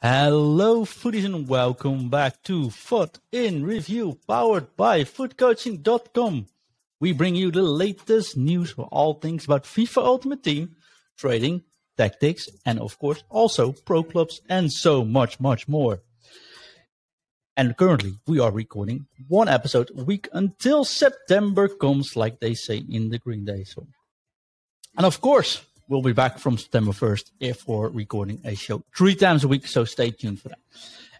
Hello, foodies, and welcome back to FUT in Review, powered by footcoaching.com. We bring you the latest news for all things about FIFA Ultimate Team, trading, tactics, and of course also pro clubs and so much more. And currently we are recording one episode a week until September comes, like they say in the Green Day song. And of course, we'll be back from September 1st if we're recording a show 3 times a week, so stay tuned for that.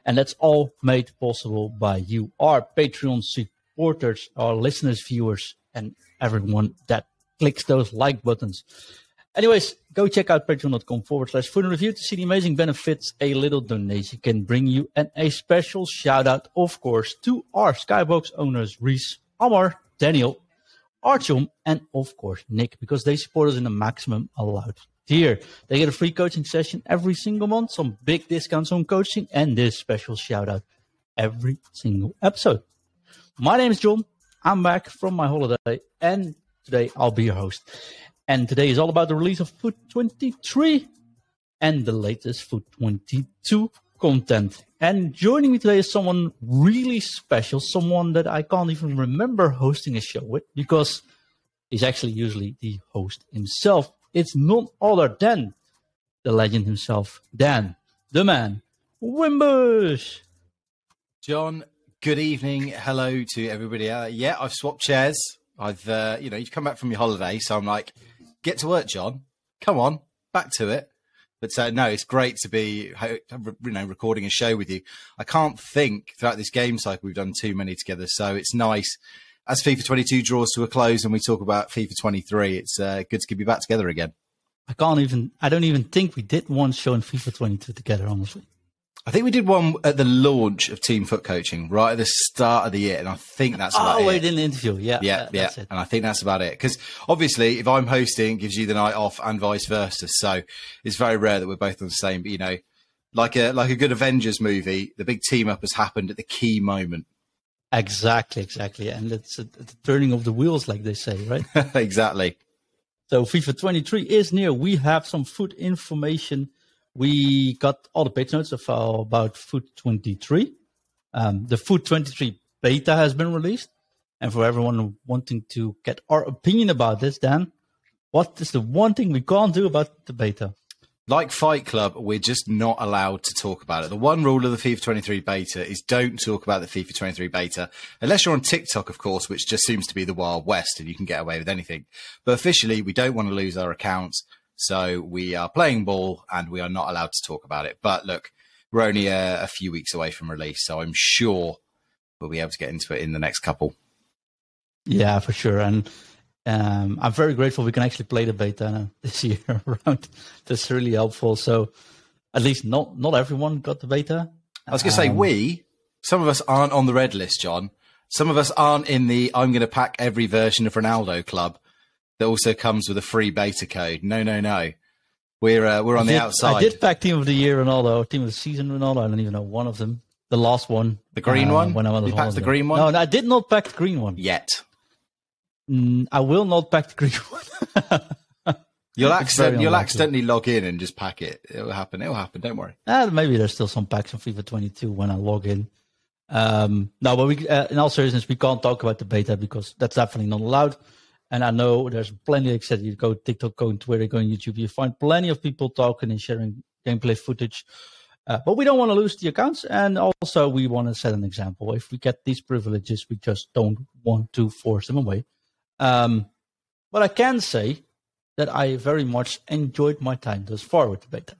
And that's all made possible by you, our Patreon supporters, our listeners, viewers, and everyone that clicks those like buttons. Anyways, go check out patreon.com/FUT-IN-REVIEW to see the amazing benefits a little donation can bring you. And a special shout out, of course, to our Skybox owners, Reese, Amar, Daniel, Artyom, and of course Nick, because they support us in the maximum allowed tier. They get a free coaching session every single month, some big discounts on coaching, and this special shout out every single episode. My name is John. I'm back from my holiday, and today I'll be your host. And today is all about the release of FUT 23 and the latest FUT 22 content. And joining me today is someone really special, someone that I can't even remember hosting a show with, because he's actually usually the host himself. It's none other than the legend himself, Dan, the man, Wimbush. John, good evening. Hello to everybody. Yeah, I've swapped chairs. I've, you've come back from your holiday, so I'm like, get to work, John. Come on, back to it. But no, it's great to be, recording a show with you. I can't think throughout this game cycle we've done too many together, so it's nice. As FIFA 22 draws to a close and we talk about FIFA 23, it's good to be back together again. I don't even think we did one show in FIFA 22 together, honestly. I think we did one at the launch of Team Foot Coaching, right at the start of the year, and I think that's about it. Oh, wait, in the interview, yeah. That's it. And I think that's about it. Because obviously, if I'm hosting, it gives you the night off and vice versa. So it's very rare that we're both on the same. But, like a good Avengers movie, the big team up has happened at the key moment. Exactly. And it's the turning of the wheels, like they say, right? Exactly. So FIFA 23 is near. We have some FUT information. We got all the page notes about FUT 23. The FUT 23 beta has been released. And for everyone wanting to get our opinion about this, Dan, what is the one thing we can't do about the beta? Like Fight Club, we're just not allowed to talk about it. The one rule of the FIFA 23 beta is don't talk about the FIFA 23 beta, unless you're on TikTok, of course, which just seems to be the Wild West and you can get away with anything. But officially, we don't want to lose our accounts. So we are playing ball and we are not allowed to talk about it. But look, we're only a few weeks away from release, so I'm sure we'll be able to get into it in the next couple. Yeah, for sure. And I'm very grateful we can actually play the beta this year around. That's really helpful. So at least not everyone got the beta. I was going to say some of us aren't on the red list, John. Some of us aren't in the I'm going to pack every version of Ronaldo club that also comes with a free beta code. No. We're on the outside. I did pack Team of the Year Ronaldo, Team of the Season Ronaldo. I don't even know one of them. The last one. The green one? When I was you packed the green one? No, I did not pack the green one. Yet. I will not pack the green one. You'll accidentally log in and just pack it. It'll happen. Don't worry. Maybe there's still some packs on FIFA 22 when I log in. No, but in all seriousness, we can't talk about the beta because that's definitely not allowed. And I know there's plenty, like I said, you go TikTok, go on Twitter, go on YouTube, you find plenty of people talking and sharing gameplay footage. But we don't want to lose the accounts. And also we want to set an example. If we get these privileges, we just don't want to force them away. But I can say that I very much enjoyed my time thus far with the beta.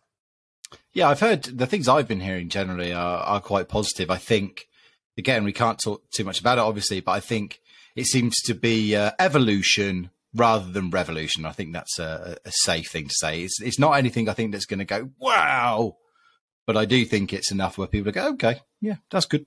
Yeah, I've heard the things I've been hearing generally are quite positive. I think, again, we can't talk too much about it, obviously, but I think it seems to be evolution rather than revolution. I think that's a safe thing to say. It's not anything I think that's going to go, wow, but I do think it's enough where people go, okay, yeah, that's good.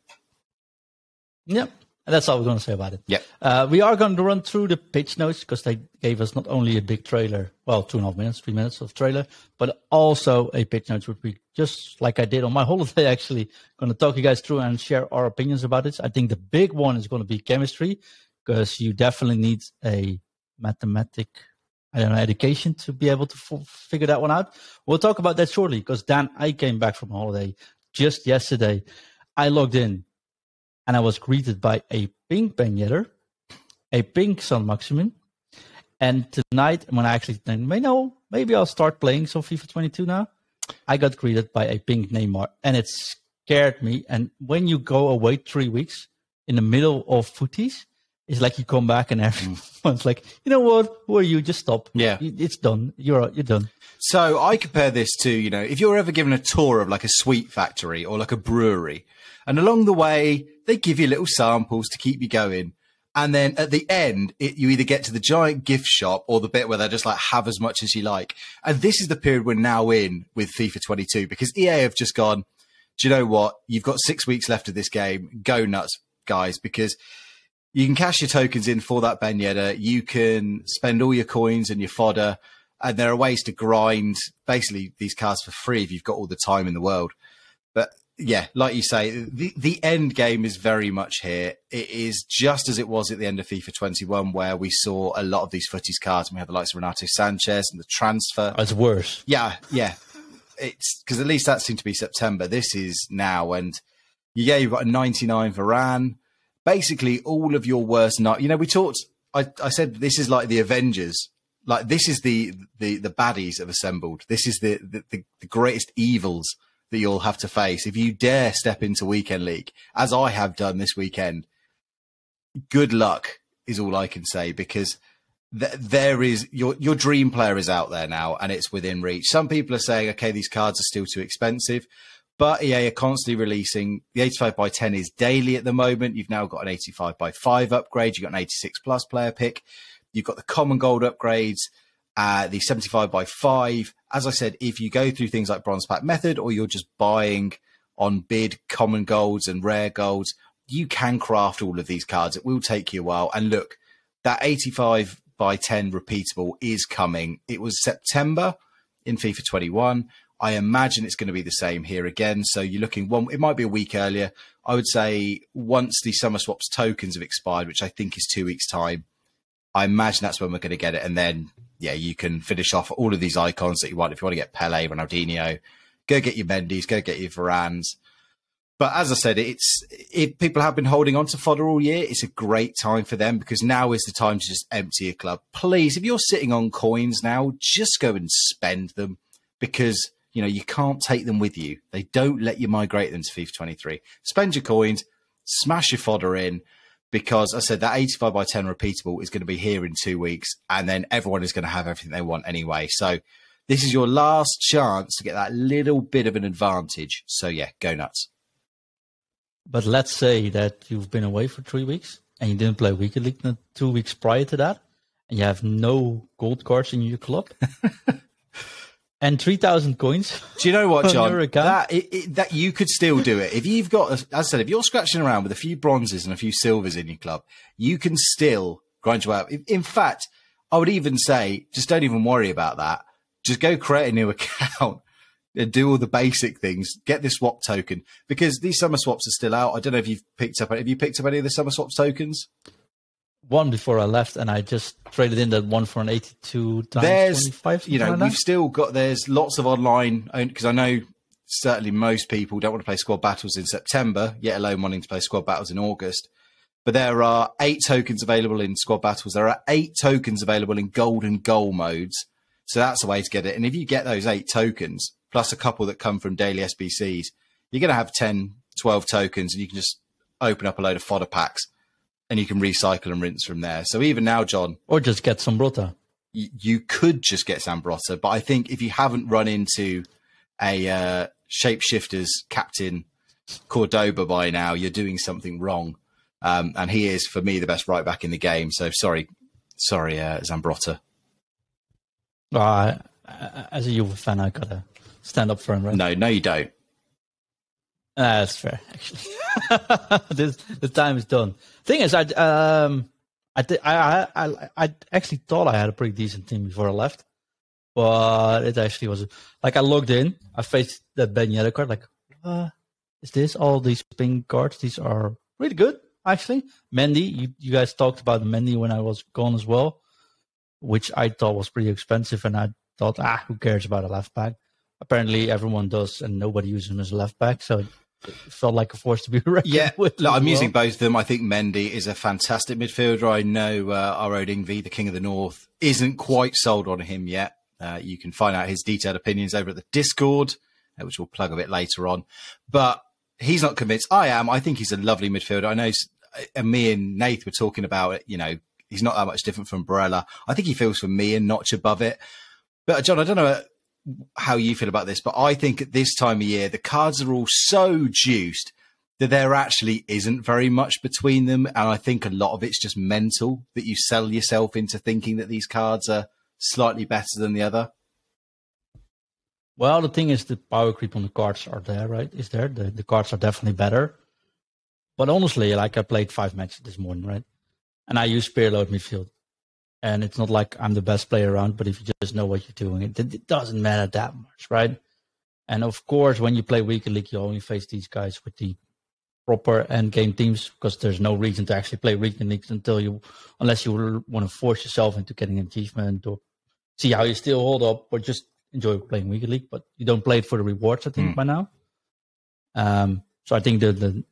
Yep. And that's all we're going to say about it. Yeah. We are going to run through the pitch notes because they gave us not only a big trailer, well, 2.5 minutes, 3 minutes of trailer, but also a pitch notes, which we just like I did on my holiday, actually going to talk you guys through and share our opinions about it. I think the big one is going to be chemistry because you definitely need a education to be able to figure that one out. We'll talk about that shortly because Dan, I came back from holiday just yesterday, I logged in and I was greeted by a pink Ben Yedder, a pink San Maximin. And tonight, when I actually think, maybe I'll start playing some FIFA 22 now, I got greeted by a pink Neymar, and it scared me. And when you go away 3 weeks in the middle of footies, it's like you come back and everyone's like, you know what? Who are you? Just stop. Yeah. It's done. You're done. So I compare this to, if you're ever given a tour of like a sweet factory or like a brewery, and along the way, they give you little samples to keep you going. And then at the end, you either get to the giant gift shop or the bit where they're just like, have as much as you like. And this is the period we're now in with FIFA 22, because EA have just gone, do you know what? You've got 6 weeks left of this game. Go nuts, guys, because you can cash your tokens in for that Ben Yedder. You can spend all your coins and your fodder. And there are ways to grind basically these cards for free if you've got all the time in the world. But yeah, like you say, the end game is very much here. It is just as it was at the end of FIFA 21, where we saw a lot of these footies cards, and we have the likes of Renato Sanchez and the transfer. It's worse. Yeah. It's because at least that seemed to be September. This is now, and you've got a 99 Varane. Basically, all of your worst we talked. I said this is like the Avengers. Like this is the baddies have assembled. This is the greatest evils that you'll have to face if you dare step into Weekend League, as I have done this weekend. Good luck is all I can say, because there is your dream player is out there now, and it's within reach. Some people are saying, okay, these cards are still too expensive, but EA are constantly releasing. The 85 by 10 is daily at the moment. You've now got an 85 by 5 upgrade. You've got an 86 plus player pick. You've got the common gold upgrades, the 75 by 5. As I said, if you go through things like bronze pack method, or you're just buying on bid common golds and rare golds, you can craft all of these cards. It will take you a while. And look, that 85 by 10 repeatable is coming. It was September in FIFA 21. I imagine it's going to be the same here again. So you're looking it might be a week earlier. I would say once the Summer Swaps tokens have expired, which I think is 2 weeks' time, I imagine that's when we're going to get it. And then, you can finish off all of these icons that you want. If you want to get Pele, Ronaldinho, go get your Mendy's, go get your Varanes. But as I said, if people have been holding on to fodder all year, it's a great time for them, because now is the time to just empty your club. Please, if you're sitting on coins now, just go and spend them, because, you can't take them with you. They don't let you migrate them to FIFA 23. Spend your coins, smash your fodder in, because I said that 85 by 10 repeatable is going to be here in 2 weeks, and then everyone is going to have everything they want anyway. So this is your last chance to get that little bit of an advantage. So go nuts. But let's say that you've been away for 3 weeks and you didn't play Weekend League 2 weeks prior to that, and you have no gold cards in your club. And 3,000 coins. Do you know what, John? That you could still do it. If you've got, as I said, if you're scratching around with a few bronzes and a few silvers in your club, you can still grind you out. In fact, I would even say, just don't even worry about that. Just go create a new account and do all the basic things. Get this swap token, because these summer swaps are still out. I don't know if you've picked up any of the summer swaps tokens? One before I left, and I just traded in that one for an 82 times 25. We've still got, there's lots of online, because I know certainly most people don't want to play squad battles in September, yet alone wanting to play squad battles in August. But there are 8 tokens available in squad battles. There are 8 tokens available in gold and goal modes. So that's the way to get it. And if you get those 8 tokens, plus a couple that come from daily SBCs, you're going to have 10, 12 tokens, and you can just open up a load of fodder packs, and you can recycle and rinse from there. So even now, John... Or just get Zambrotta. You could just get Zambrotta, but I think if you haven't run into a Shapeshifters captain Cordoba by now, you're doing something wrong. And he is, for me, the best right back in the game. So sorry, Zambrotta. As a Juve fan, I got to stand up for him, right? No, you don't. That's fair, actually. The time is done. Thing is, I actually thought I had a pretty decent team before I left, but it actually was like I logged in, I faced that Ben Yedder card, like, is this all these pink cards? These are really good, actually. Mendy, you guys talked about Mendy when I was gone as well, which I thought was pretty expensive, and I thought, who cares about a left back? apparently everyone does, and nobody uses him as a left back. So it felt like a force to be reckoned with. Look, I'm using both of them. I think Mendy is a fantastic midfielder. I know our own Ingvi, the King of the North, isn't quite sold on him yet. You can find out his detailed opinions over at the Discord, which we'll plug a bit later on. But he's not convinced. I am. I think he's a lovely midfielder. I know me and Nath were talking about it. You know, he's not that much different from Barella. I think he feels for me a notch above it. But John, I don't know how you feel about this, but I think at this time of year, the cards are all so juiced that there actually isn't very much between them. And I think a lot of it's just mental, that you sell yourself into thinking that these cards are slightly better than the other. Well, the thing is, the power creep on the cards are there, right? Is there. The cards are definitely better. But honestly, like I played 5 matches this morning, right? And I use Pirlo at midfield. And it's not like I'm the best player around, but if you just know what you're doing, it doesn't matter that much, right? And of course, when you play Weekend League, you only face these guys with the proper end game teams, because there's no reason to actually play Weekend League unless you want to force yourself into getting an achievement or see how you still hold up, or just enjoy playing Weekend League. But you don't play it for the rewards, I think, by now. So I think in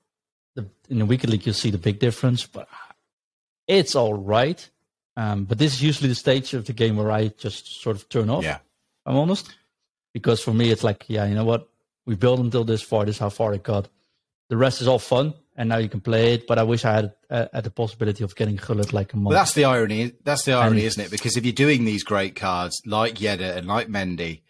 the Weekend League you'll see the big difference, but it's all right. But this is usually the stage of the game where I just sort of turn off. Yeah, I'm honest, because for me it's like, yeah, you know what? We built until this far. This is how far it got. The rest is all fun, and now you can play it. But I wish I had the possibility of getting Gullit like a month. But that's the irony. That's the irony, isn't it? Because if you're doing these great cards like Yedda and like Mendy,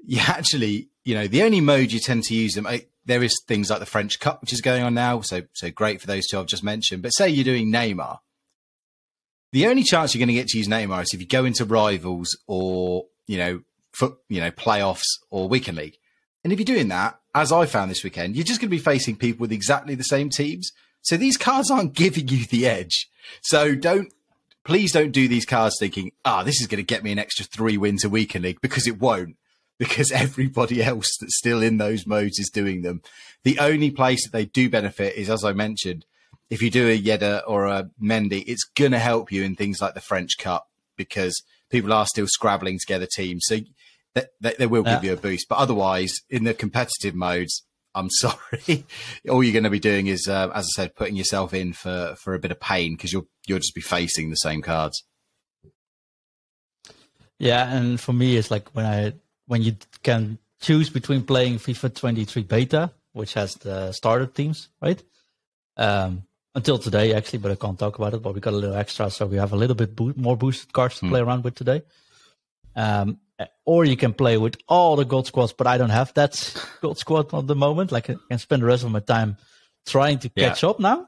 you actually, you know, the only mode you tend to use them. There is things like the French Cup, which is going on now. So great for those two I've just mentioned. But say you're doing Neymar. The only chance you're going to get to use Neymar is if you go into rivals or, playoffs or weekend league. And if you're doing that, as I found this weekend, you're just going to be facing people with exactly the same teams. So these cards aren't giving you the edge. So please don't do these cards thinking, this is going to get me an extra 3 wins a weekend league, because it won't, because everybody else that's still in those modes is doing them. The only place that they do benefit is, as I mentioned, if you do a Yedda or a Mendy, it's going to help you in things like the French Cup, because people are still scrabbling together teams. So they will give you a boost. But otherwise, in the competitive modes, I'm sorry, all you're going to be doing is, as I said, putting yourself in for a bit of pain, because you'll just be facing the same cards. Yeah, and for me, it's like when you can choose between playing FIFA 23 Beta, which has the starter teams, right? Until today, actually, but I can't talk about it. But we got a little extra, so we have a little bit more boosted cards to play around with today. Or you can play with all the gold squads, but I don't have that gold squad at the moment. Like, I can spend the rest of my time trying to catch up now.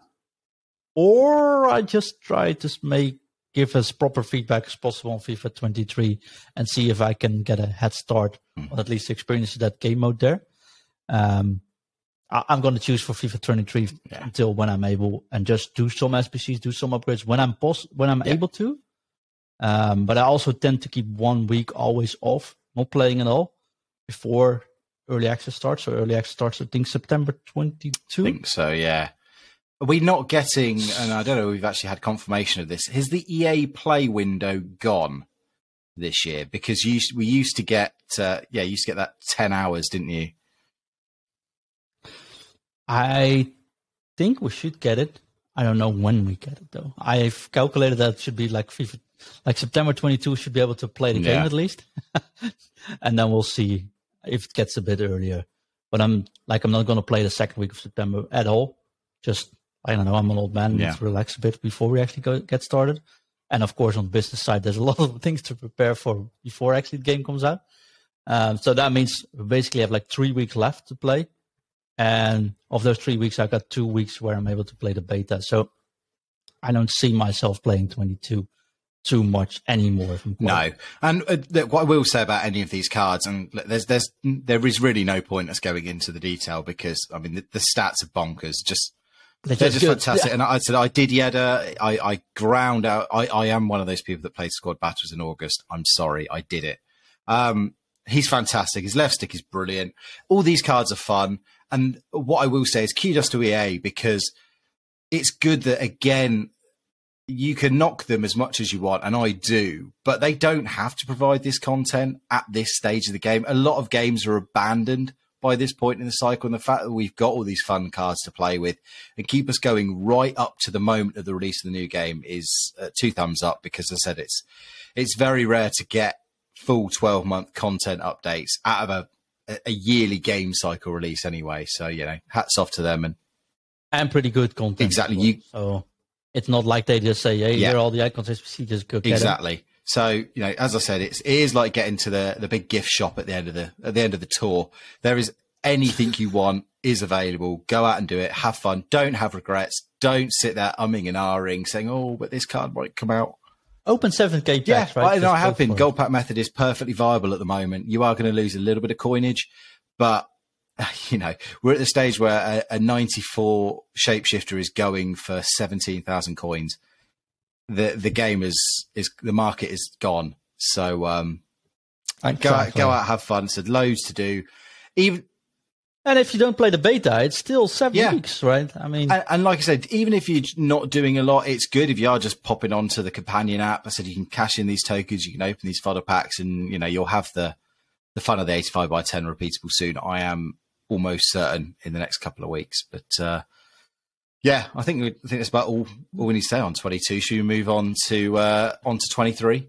Or I just try to give as proper feedback as possible on FIFA 23 and see if I can get a head start, or at least experience that game mode there. I'm going to choose for FIFA 23 until when I'm able, and just do some SBCs, do some upgrades when I'm able to. But I also tend to keep 1 week always off, not playing at all, before early access starts. So early access starts, I think, September 22. I think so, yeah. Are we not getting, and I don't know, we've actually had confirmation of this, has the EA Play window gone this year? Because we used to get, that 10 hours, didn't you? I think we should get it. I don't know when we get it, though. I've calculated that it should be like FIFA, like September 22 should be able to play the game at least. And then we'll see if it gets a bit earlier. But I'm not going to play the second week of September at all. Just, I don't know, I'm an old man. Let's relax a bit before we actually get started. And of course, on the business side, there's a lot of things to prepare for before actually the game comes out. So that means we basically have like 3 weeks left to play. And of those 3 weeks, I've got 2 weeks where I'm able to play the beta. So I don't see myself playing 22 too much anymore. No. And what I will say about any of these cards, and there is really no point us going into the detail, because, I mean, the stats are bonkers. They're just fantastic. Yeah. And I said, I did Yedda. I ground out. I am one of those people that played squad battles in August. I'm sorry. I did it. He's fantastic. His left stick is brilliant. All these cards are fun. And what I will say is kudos to EA, because it's good that, again, you can knock them as much as you want, and I do, but they don't have to provide this content at this stage of the game. A lot of games are abandoned by this point in the cycle, and the fact that we've got all these fun cards to play with and keep us going right up to the moment of the release of the new game is 2 thumbs up, because as I said, it's very rare to get full 12-month content updates out of a yearly game cycle release anyway. So, hats off to them. And pretty good content. Exactly. So it's not like they just say, hey, here are all the icons, just go get exactly. them. So, as I said, it is like getting to the big gift shop at the end of the tour. There is anything you want is available. Go out and do it. Have fun. Don't have regrets. Don't sit there umming and ahhing saying, oh, but this card might come out. Open 7K packs, right? I have been. Gold pack method is perfectly viable at the moment. You are going to lose a little bit of coinage, but we're at the stage where a 94 shapeshifter is going for 17,000 coins. The game is the market is gone. So go out, have fun. So loads to do. And if you don't play the beta, it's still 7 weeks, right? I mean, and like I said, even if you're not doing a lot, it's good if you are just popping onto the companion app. I said you can cash in these tokens, you can open these fodder packs, and you'll have the fun of the 85 by 10 repeatable soon. I am almost certain in the next couple of weeks. But I think that's about all we need to say on 22. Should we move on to 23?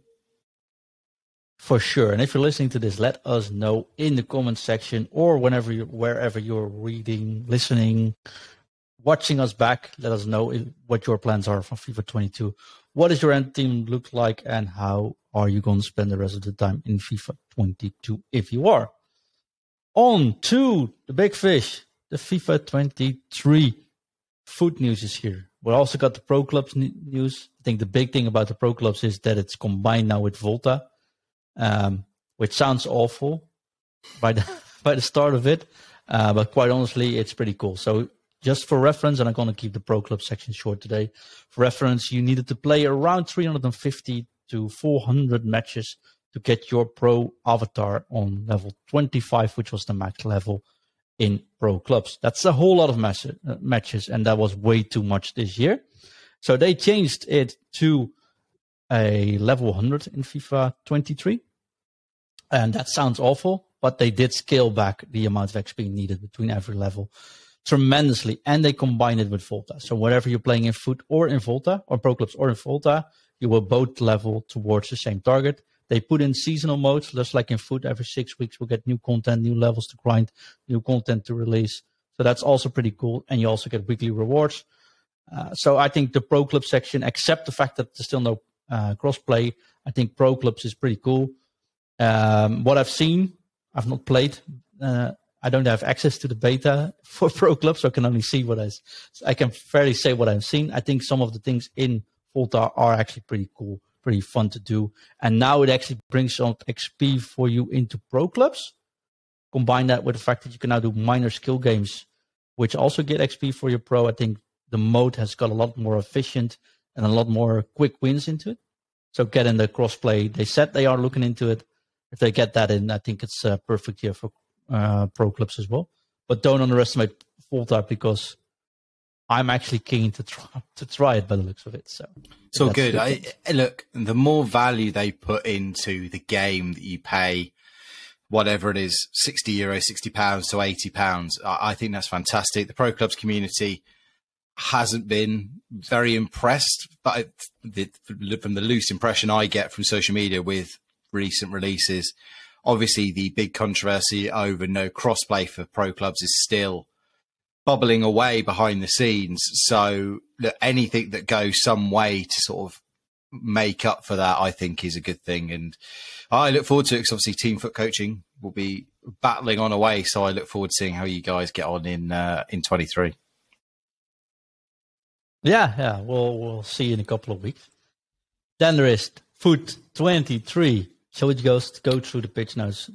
For sure. And if you're listening to this, let us know in the comments section, or wherever you're reading, listening, watching us back. Let us know what your plans are for FIFA 22. What does your end team look like, and how are you going to spend the rest of the time in FIFA 22 if you are? On to the big fish, the FIFA 23 FUT news is here. We also got the Pro Clubs news. I think the big thing about the Pro Clubs is that it's combined now with Volta. Which sounds awful by the start of it, but quite honestly, it's pretty cool. So just for reference, and I'm going to keep the Pro Club section short today. For reference, you needed to play around 350 to 400 matches to get your Pro avatar on level 25, which was the max level in Pro Clubs. That's a whole lot of matches, and that was way too much this year. So they changed it to a level 100 in FIFA 23. And that sounds awful, but they did scale back the amount of XP needed between every level tremendously, and they combined it with Volta. So whenever you're playing in FUT or in Volta, or Pro Clubs or in Volta, you will both level towards the same target. They put in seasonal modes, just like in FUT. Every 6 weeks we'll get new content, new levels to grind, new content to release. So that's also pretty cool, and you also get weekly rewards. So I think the Pro Club section, except the fact that there's still no crossplay, I think Pro Clubs is pretty cool. What I've seen, I've not played. I don't have access to the beta for Pro Clubs, so I can only see I can fairly say what I've seen. I think some of the things in Volta are actually pretty cool, pretty fun to do. And now it actually brings some XP for you into Pro Clubs. Combine that with the fact that you can now do minor skill games, which also get XP for your Pro. I think the mode has got a lot more efficient and a lot more quick wins into it. So get in the crossplay. They said they are looking into it. If they get that in, I think it's perfect here for Pro Clubs as well. But don't underestimate Volta, because I'm actually keen to try it by the looks of it. So it's all good. Look, the more value they put into the game that you pay, whatever it is, €60, £60 to £80, I think that's fantastic. The Pro Clubs community hasn't been very impressed, but from the loose impression I get from social media with recent releases, obviously the big controversy over no crossplay for Pro Clubs is still bubbling away behind the scenes. So look, anything that goes some way to sort of make up for that, I think is a good thing. And I look forward to it, because obviously Team Foot Coaching will be battling on away. So I look forward to seeing how you guys get on in 23. Yeah, we'll see in a couple of weeks. Then there is FUT 23. Shall we just go through the pitch notes,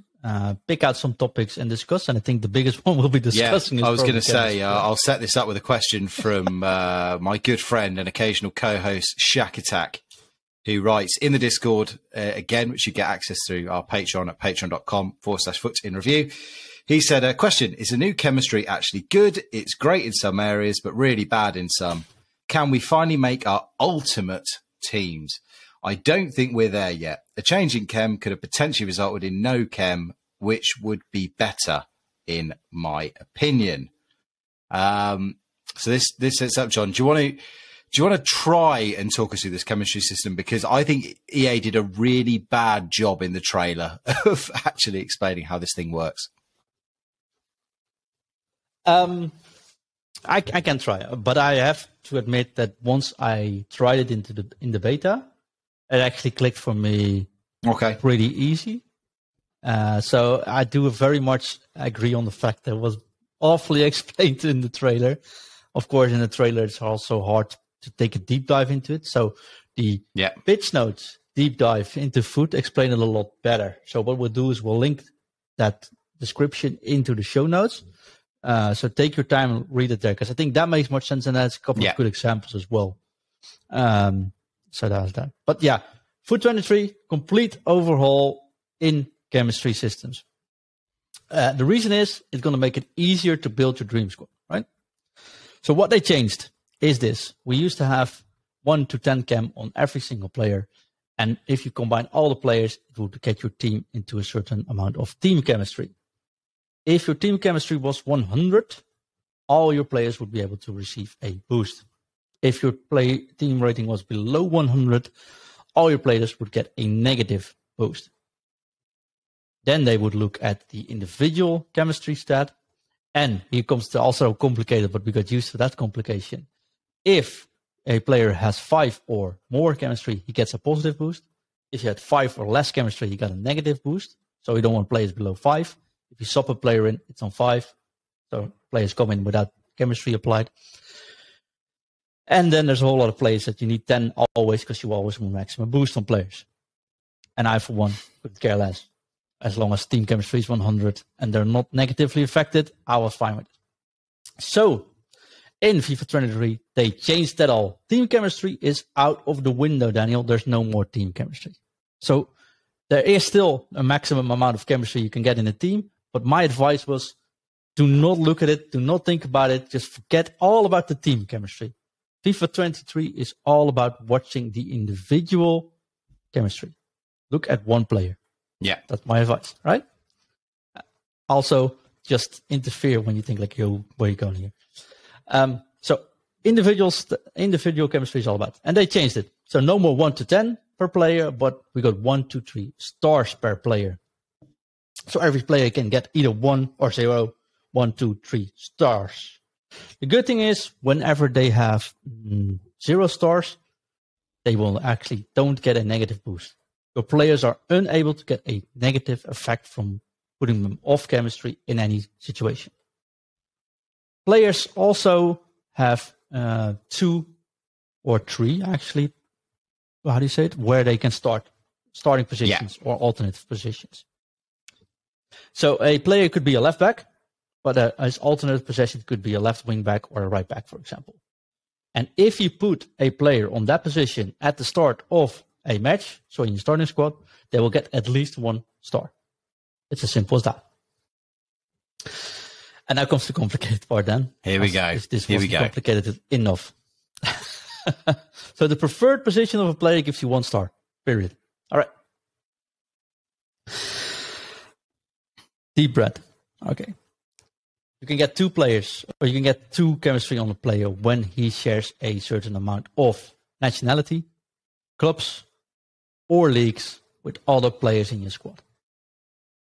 pick out some topics and discuss? And I think the biggest one we'll be discussing. I was going to say, I'll set this up with a question from my good friend and occasional co-host Shack Attack, who writes in the Discord again, which you get access through our Patreon at patreon.com/FUT in review. He said, question, is the new chemistry actually good? It's great in some areas, but really bad in some. Can we finally make our ultimate teams? I don't think we're there yet. A change in chem could have potentially resulted in no chem, which would be better, in my opinion. So this sets up, John. Do you want to try and talk us through this chemistry system? Because I think EA did a really bad job in the trailer of actually explaining how this thing works. I can try, but I have to admit that once I tried it in the beta, it actually clicked for me. Okay, pretty easy. So I do very much agree on the fact that it was awfully explained in the trailer. Of course, in the trailer, it's also hard to take a deep dive into it. So the pitch notes deep dive into FUT explain it a lot better. So what we'll do is we'll link that description into the show notes. So take your time and read it there, because I think that makes more sense, and that's a couple of good examples as well. So that's that. But yeah, FUT 23, complete overhaul in chemistry systems. The reason is it's going to make it easier to build your dream squad, right? So what they changed is this. We used to have 1 to 10 chem on every single player. And if you combine all the players, it would get your team into a certain amount of team chemistry. If your team chemistry was 100, all your players would be able to receive a boost. If your team rating was below 100, all your players would get a negative boost. Then they would look at the individual chemistry stat. And here comes the also complicated, but we got used to that complication. If a player has 5 or more chemistry, he gets a positive boost. If you had 5 or less chemistry, he got a negative boost. So you don't want players below 5. If you sub a player in, it's on 5. So players come in without chemistry applied. And then there's a whole lot of players that you need 10 always, because you always want maximum boost on players. And I, for one, could care less. As long as team chemistry is 100 and they're not negatively affected, I was fine with it. So, in FIFA 23, they changed that all. Team chemistry is out of the window, Daniel. There's no more team chemistry. So, there is still a maximum amount of chemistry you can get in a team. But my advice was, do not look at it. Do not think about it. Just forget all about the team chemistry. FIFA 23 is all about watching the individual chemistry. Look at one player. Yeah. That's my advice, right? Also, just interfere when you think like, yo, where are you going here? So individual chemistry is all about. And they changed it. So no more 1 to 10 per player, but we got 1, 2, 3 stars per player. So every player can get either 1 or 0, 1, 2, 3 stars. The good thing is, whenever they have 0 stars, they will actually don't get a negative boost. Your players are unable to get a negative effect from putting them off chemistry in any situation. Players also have 2 or 3, actually, how do you say it? Where they can starting positions or alternative positions. So a player could be a left back, but his alternate position could be a left wing back or a right back, for example. And if you put a player on that position at the start of a match, so in your starting squad, they will get at least 1 star. It's as simple as that. And now comes the complicated part then. Here we go. If this wasn't complicated enough. So the preferred position of a player gives you 1 star. Period. All right. Deep breath. Okay. You can get 2 players, or you can get 2 chemistry on a player when he shares a certain amount of nationality, clubs, or leagues with other players in your squad.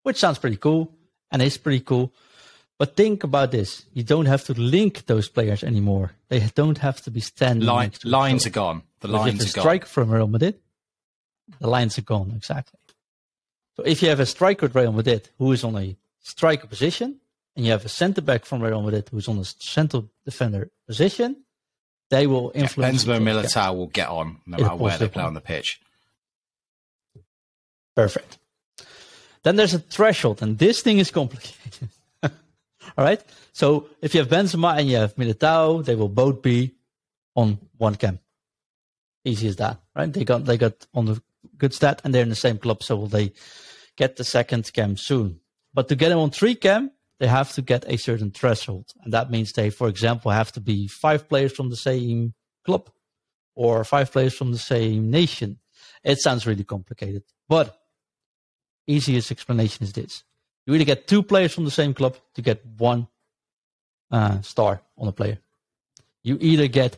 Which sounds pretty cool, and is pretty cool. But think about this. You don't have to link those players anymore. They don't have to be standing next to lines are gone. The lines are gone. Striker from Real Madrid, the lines are gone, exactly. So if you have a striker at Real Madrid who is on a striker position, and you have a centre-back from Real Madrid who's on a central defender position, they will influence... Benzema and Militao will get on no matter where they play on the pitch. Perfect. Then there's a threshold, and this thing is complicated. All right? So if you have Benzema and you have Militao, they will both be on 1 chem. Easy as that, right? They got on the good stat, and they're in the same club, so will they get the 2nd chem soon. But to get them on 3 chem, they have to get a certain threshold. And that means they, for example, have to be 5 players from the same club or 5 players from the same nation. It sounds really complicated, but easiest explanation is this. You either get 2 players from the same club to get 1 star on a player. You either get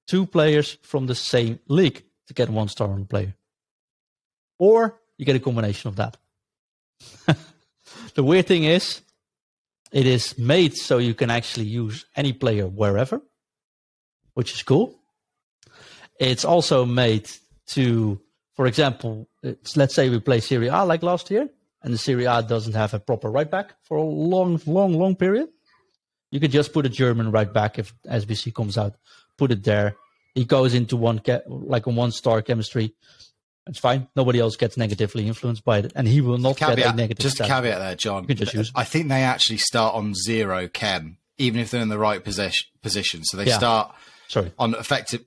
2 players from the same league to get 1 star on a player. Or you get a combination of that. The weird thing is, it is made so you can actually use any player wherever, which is cool. It's also made to, for example, let's say we play Serie A like last year, and the Serie A doesn't have a proper right back for a long period. You could just put a German right back if SBC comes out, put it there. He goes into a 1-star chemistry. It's fine. Nobody else gets negatively influenced by it, and he will not get a negative. Just a caveat there, John. You can just use it. I think they actually start on 0 chem, even if they're in the right position. So they start on effective.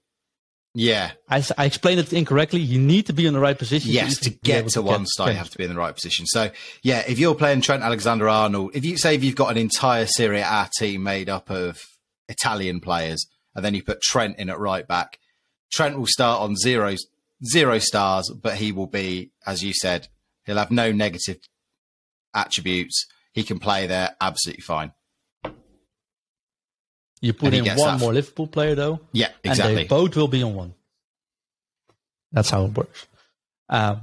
Yeah, I explained it incorrectly. You need to be in the right position. Yes, to get to 1 star, you have to be in the right position. So, yeah, if you're playing Trent Alexander-Arnold, if you've got an entire Serie A team made up of Italian players, and then you put Trent in at right back, Trent will start on 0 stars, but he will be, as you said, he'll have no negative attributes. He can play there absolutely fine. You put in 1 more Liverpool player, though. Yeah, exactly. And they both will be on 1. That's how it works.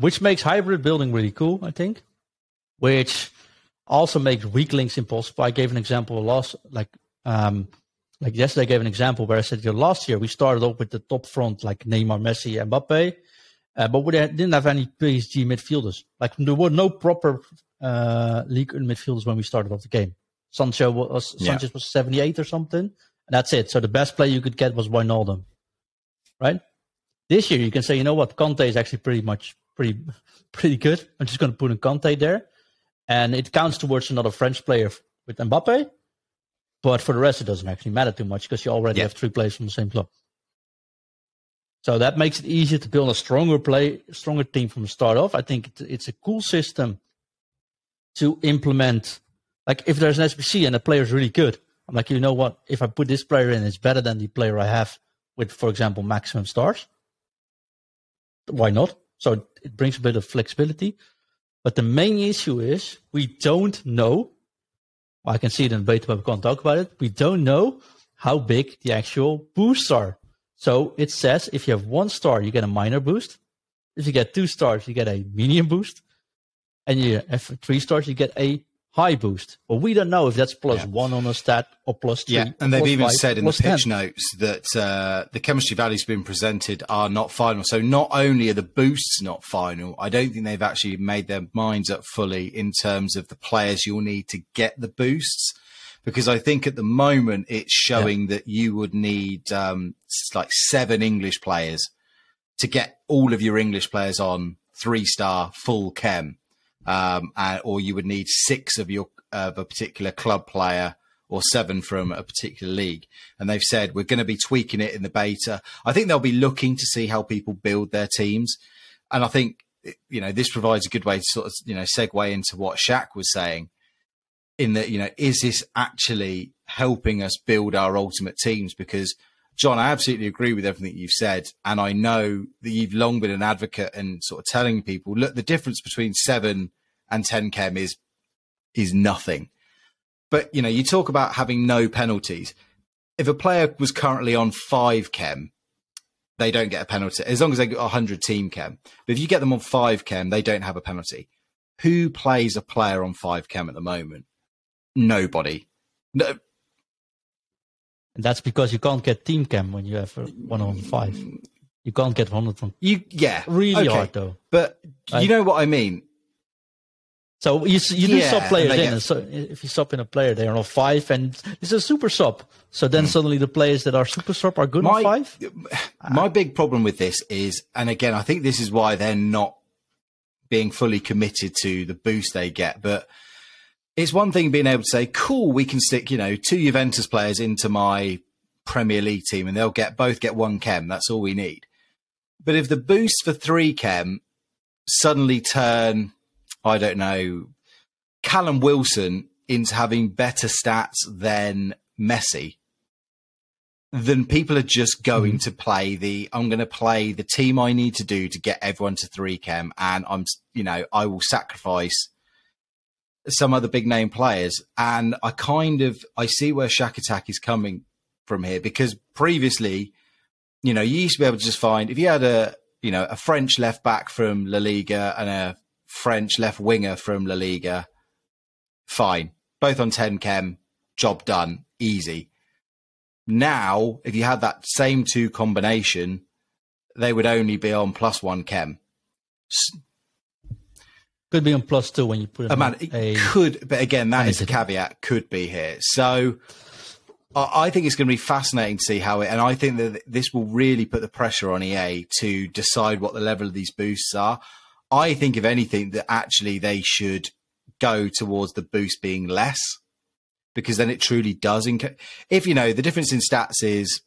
Which makes hybrid building really cool, I think. Which also makes weak links impossible. I gave an example like yesterday I gave an example where I said, last year we started off with the top front, like Neymar, Messi, and Mbappe. But we didn't have any PSG midfielders. Like, there were no proper League midfielders when we started off the game. Sanchez was 78 or something, and that's it. So the best player you could get was Wijnaldum, right? This year you can say, you know what, Kante is actually pretty good. I'm just going to put in Kante there, and it counts towards another French player with Mbappe. But for the rest, it doesn't actually matter too much because you already have 3 players from the same club. So that makes it easier to build a stronger team from the start off. I think it's a cool system to implement. Like, if there's an SBC and the player is really good, I'm like, you know what? If I put this player in, it's better than the player I have with, for example, maximum stars. Why not? So it brings a bit of flexibility. But the main issue is we don't know. Well, I can see it in the beta, but we can't talk about it. We don't know how big the actual boosts are. So it says if you have 1 star, you get a minor boost. If you get 2 stars, you get a medium boost. And you have 3 stars, you get a high boost. But we don't know if that's +1 on a stat or +3. Yeah, and they've even said in the pitch notes that the chemistry values being presented are not final. So not only are the boosts not final, I don't think they've actually made their minds up fully in terms of the players you'll need to get the boosts. Because I think at the moment it's showing that you would need like 7 English players to get all of your English players on 3-star full chem. Or you would need 6 of a particular club player or 7 from a particular league. And they've said, we're going to be tweaking it in the beta. I think they'll be looking to see how people build their teams. And I think, this provides a good way to sort of, segue into what Shaq was saying in that, is this actually helping us build our ultimate teams? Because John, I absolutely agree with everything you've said. And I know that you've long been an advocate and sort of telling people, look, the difference between 7 and 10 chem is nothing. But, you talk about having no penalties. If a player was currently on 5 chem, they don't get a penalty, as long as they got 100 team chem. But if you get them on 5 chem, they don't have a penalty. Who plays a player on 5 chem at the moment? Nobody. No. And that's because you can't get team chem when you have 1 on 5. You can't get 100 from. Really hard though. But you know what I mean. So you do sub players in, and so if you sub in a player, they are on 5, and it's a super sub. So then suddenly the players that are super sub are good on 5. My big problem with this is, and again, I think this is why they're not being fully committed to the boost they get. But it's one thing being able to say, cool, we can stick, 2 Juventus players into my Premier League team, and they'll both get 1 chem. That's all we need. But if the boosts for 3 chem suddenly turn, I don't know, Callum Wilson into having better stats than Messi, then people are just going to play I'm going to play the team I need to do to get everyone to 3-chem, and I will sacrifice some other big name players. And I see where Shack Attack is coming from here, because previously, you used to be able to just find, if you had a French left back from La Liga and a French left winger from La Liga, fine, both on 10-chem, job done, easy. Now, if you had that same two combination, they would only be on +1 chem. Could be on +2 when you put it it could, but again, that is the caveat, could be here. So I think it's going to be fascinating to see how and I think that this will really put the pressure on EA to decide what the level of these boosts are. I think, if anything, that actually they should go towards the boost being less, because then it truly does. If the difference in stats is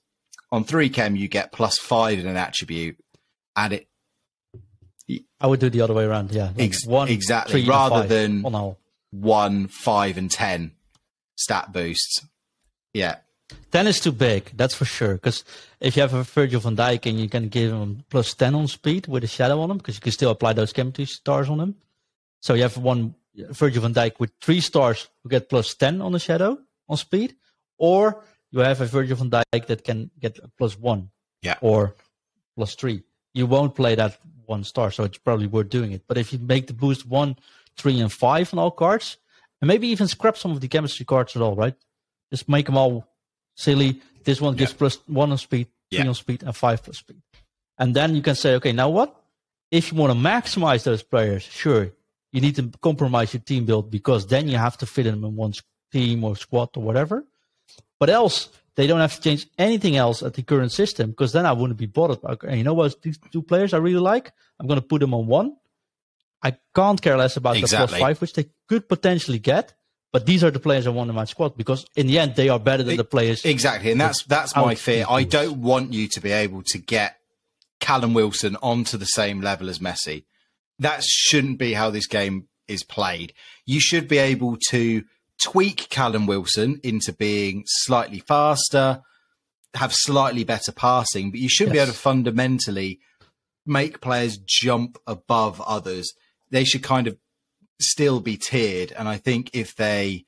on 3-chem, you get +5 in an attribute, and I would do the other way around. Yeah, exactly. Rather than 1, 5, and 10 stat boosts. Yeah, 10 is too big. That's for sure. Because if you have a Virgil van Dijk and you can give him +10 on speed with a shadow on him, because you can still apply those chemistry stars on him. So you have one Virgil van Dijk with 3 stars who get +10 on the shadow on speed, or you have a Virgil van Dijk that can get +1, or +3. You won't play that 1 star, so it's probably worth doing it. But if you make the boost 1, 3, and 5 on all cards, and maybe even scrap some of the chemistry cards at all, right? Just make them all silly. This one gives +1 on speed, 3 on speed, and 5 plus speed. And then you can say, okay, now what? If you want to maximize those players, sure, you need to compromise your team build, because then you have to fit them in one team or squad or whatever. But else, they don't have to change anything else at the current system, because then I wouldn't be bothered. Okay, you know what? These 2 players I really like, I'm going to put them on 1. I can't care less about the +5, which they could potentially get. But these are the players I want in my squad, because in the end, they are better than the players. Exactly. And that's my fear. I don't want you to be able to get Callum Wilson onto the same level as Messi. That shouldn't be how this game is played. You should be able to tweak Callum Wilson into being slightly faster, have slightly better passing, but you should be able to fundamentally make players jump above others. They should kind of still be tiered. And I think if the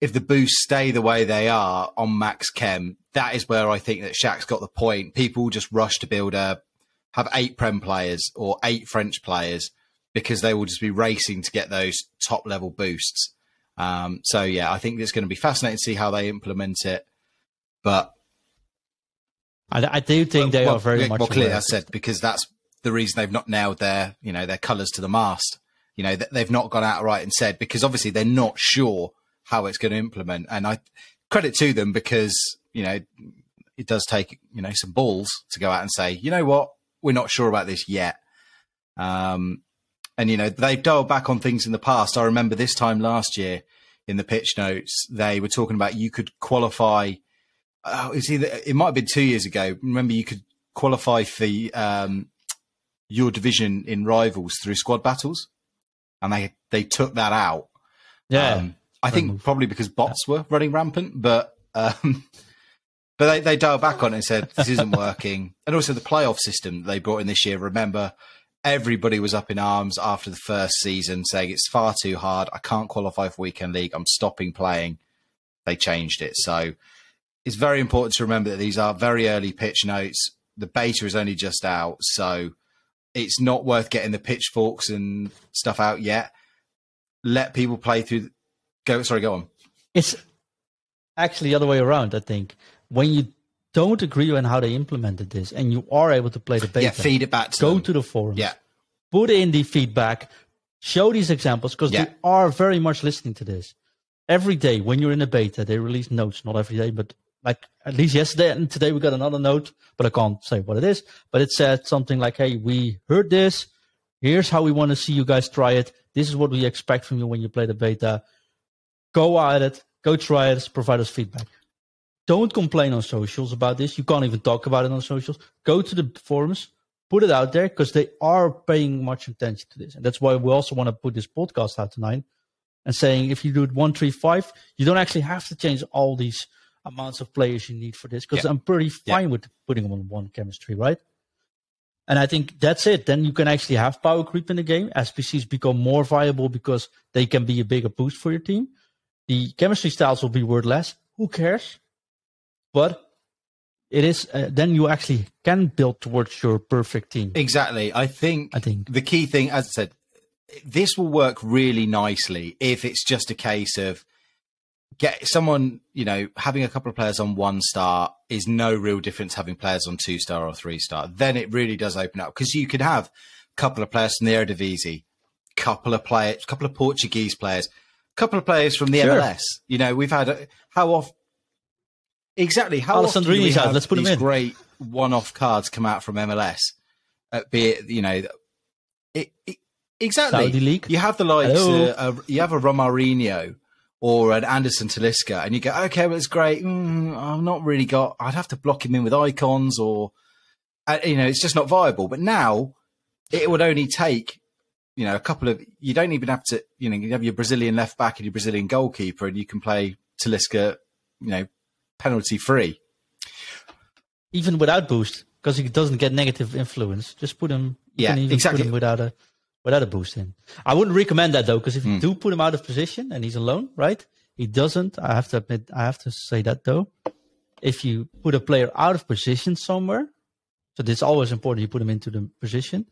boosts stay the way they are on max chem, that is where I think that Shaq's got the point. People just rush to have 8 Prem players or 8 French players, because they will just be racing to get those top level boosts. So yeah, I think it's going to be fascinating to see how they implement it. But I do think they are very much clearly, as I said, because that's the reason they've not nailed their colours to the mast. They've not gone out right and said, because obviously they're not sure how it's going to implement. And I credit to them, because, it does take, some balls to go out and say, you know what, we're not sure about this yet. And, they've dialed back on things in the past. I remember this time last year in the pitch notes, they were talking about you could qualify. It might have been 2 years ago. Remember, you could qualify for your division in Rivals through squad battles. And they took that out. Yeah. I think probably because bots were running rampant, but they dialed back on it and said, this isn't working. And also the playoff system that they brought in this year. Remember, everybody was up in arms after the first season saying it's far too hard. I can't qualify for Weekend League. I'm stopping playing. They changed it. So it's very important to remember that these are very early pitch notes. The beta is only just out. So it's not worth getting the pitchforks and stuff out yet. Let people play through. Go on. It's actually the other way around, I think. When you don't agree on how they implemented this and you are able to play the beta, feed it back to them. Go to the forums. Put in the feedback. Show these examples, because they are very much listening to this. Every day when you're in a beta, they release notes. Not every day, but like at least yesterday and today we got another note, but I can't say what it is. But it said something like, hey, we heard this. Here's how we want to see you guys try it. This is what we expect from you when you play the beta. Go at it. Go try it. Provide us feedback. Don't complain on socials about this. You can't even talk about it on socials. Go to the forums. Put it out there, because they are paying much attention to this. And that's why we also want to put this podcast out tonight and saying, if you do it 1, 3, 5, you don't actually have to change all these amounts of players you need for this, because I'm pretty fine with putting them on one chemistry, right? And I think that's it. Then you can actually have power creep in the game. SPCs become more viable because they can be a bigger boost for your team. The chemistry styles will be worth less. Who cares? But it is then you actually can build towards your perfect team. Exactly. I think the key thing, as I said, this will work really nicely if it's just a case of get someone, having a couple of players on 1-star is no real difference having players on 2-star or 3-star. Then it really does open up, because you could have a couple of players from the Eredivisie, couple of Portuguese players, couple of players from the MLS. We've had how often do we have let's put these him in. Great one-off cards come out from MLS? Be it, exactly. Saudi League. You have the likes. You have a Romarinho or an Anderson Talisca, and you go, okay, well, it's great. I've not really got. I'd have to block him in with icons, or it's just not viable. But now it would only take a couple of. You don't even have to. You have your Brazilian left back and your Brazilian goalkeeper, and you can play Talisca. Penalty free, even without boost, because he doesn't get negative influence. Just put him. Exactly. Put him without a boost in. I wouldn't recommend that though, because if you do put him out of position and he's alone, right? He doesn't. I have to admit. I have to say that though. If you put a player out of position somewhere, so it's always important you put him into the position.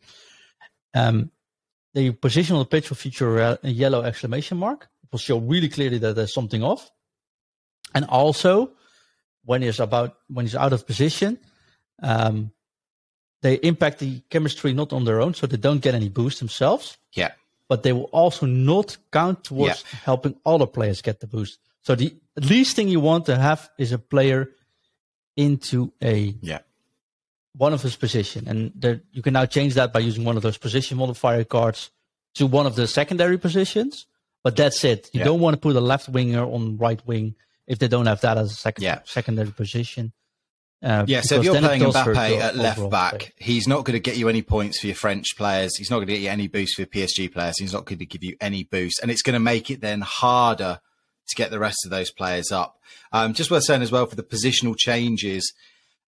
The position on the pitch will feature a yellow exclamation mark. It will show really clearly that there's something off. And also, when he's out of position, they impact the chemistry not on their own, so they don't get any boost themselves. Yeah. But they will also not count towards helping other players get the boost. So the least thing you want to have is a player into one of his position. And you can now change that by using one of those position modifier cards to one of the secondary positions. But that's it. You don't want to put a left winger on right wing if they don't have that as a secondary position. So if you're playing Mbappe at left back, he's not going to get you any points for your French players. He's not going to get you any boost for your PSG players. He's not going to give you any boost. And it's going to make it then harder to get the rest of those players up. Just worth saying as well, for the positional changes,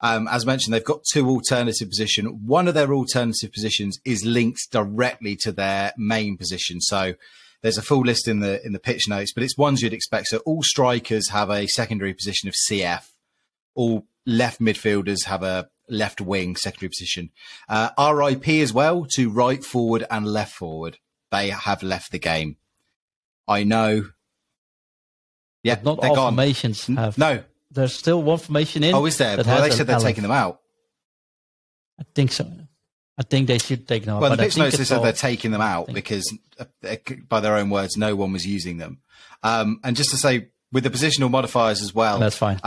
as mentioned, they've got 2 alternative positions. One of their alternative positions is linked directly to their main position. So there's a full list in the pitch notes, but it's ones you'd expect. So all strikers have a secondary position of CF. All left midfielders have a left wing secondary position. RIP as well to right forward and left forward. They have left the game. I know. Yeah, but not all gone. Formations have. No. There's still one formation in. Oh, is there? Well, they said they're taking them out. I think so. I think they should take them out. Well, the pitch notes said they're taking them out because, by their own words, no one was using them. And just to say, with the positional modifiers as well, that's fine.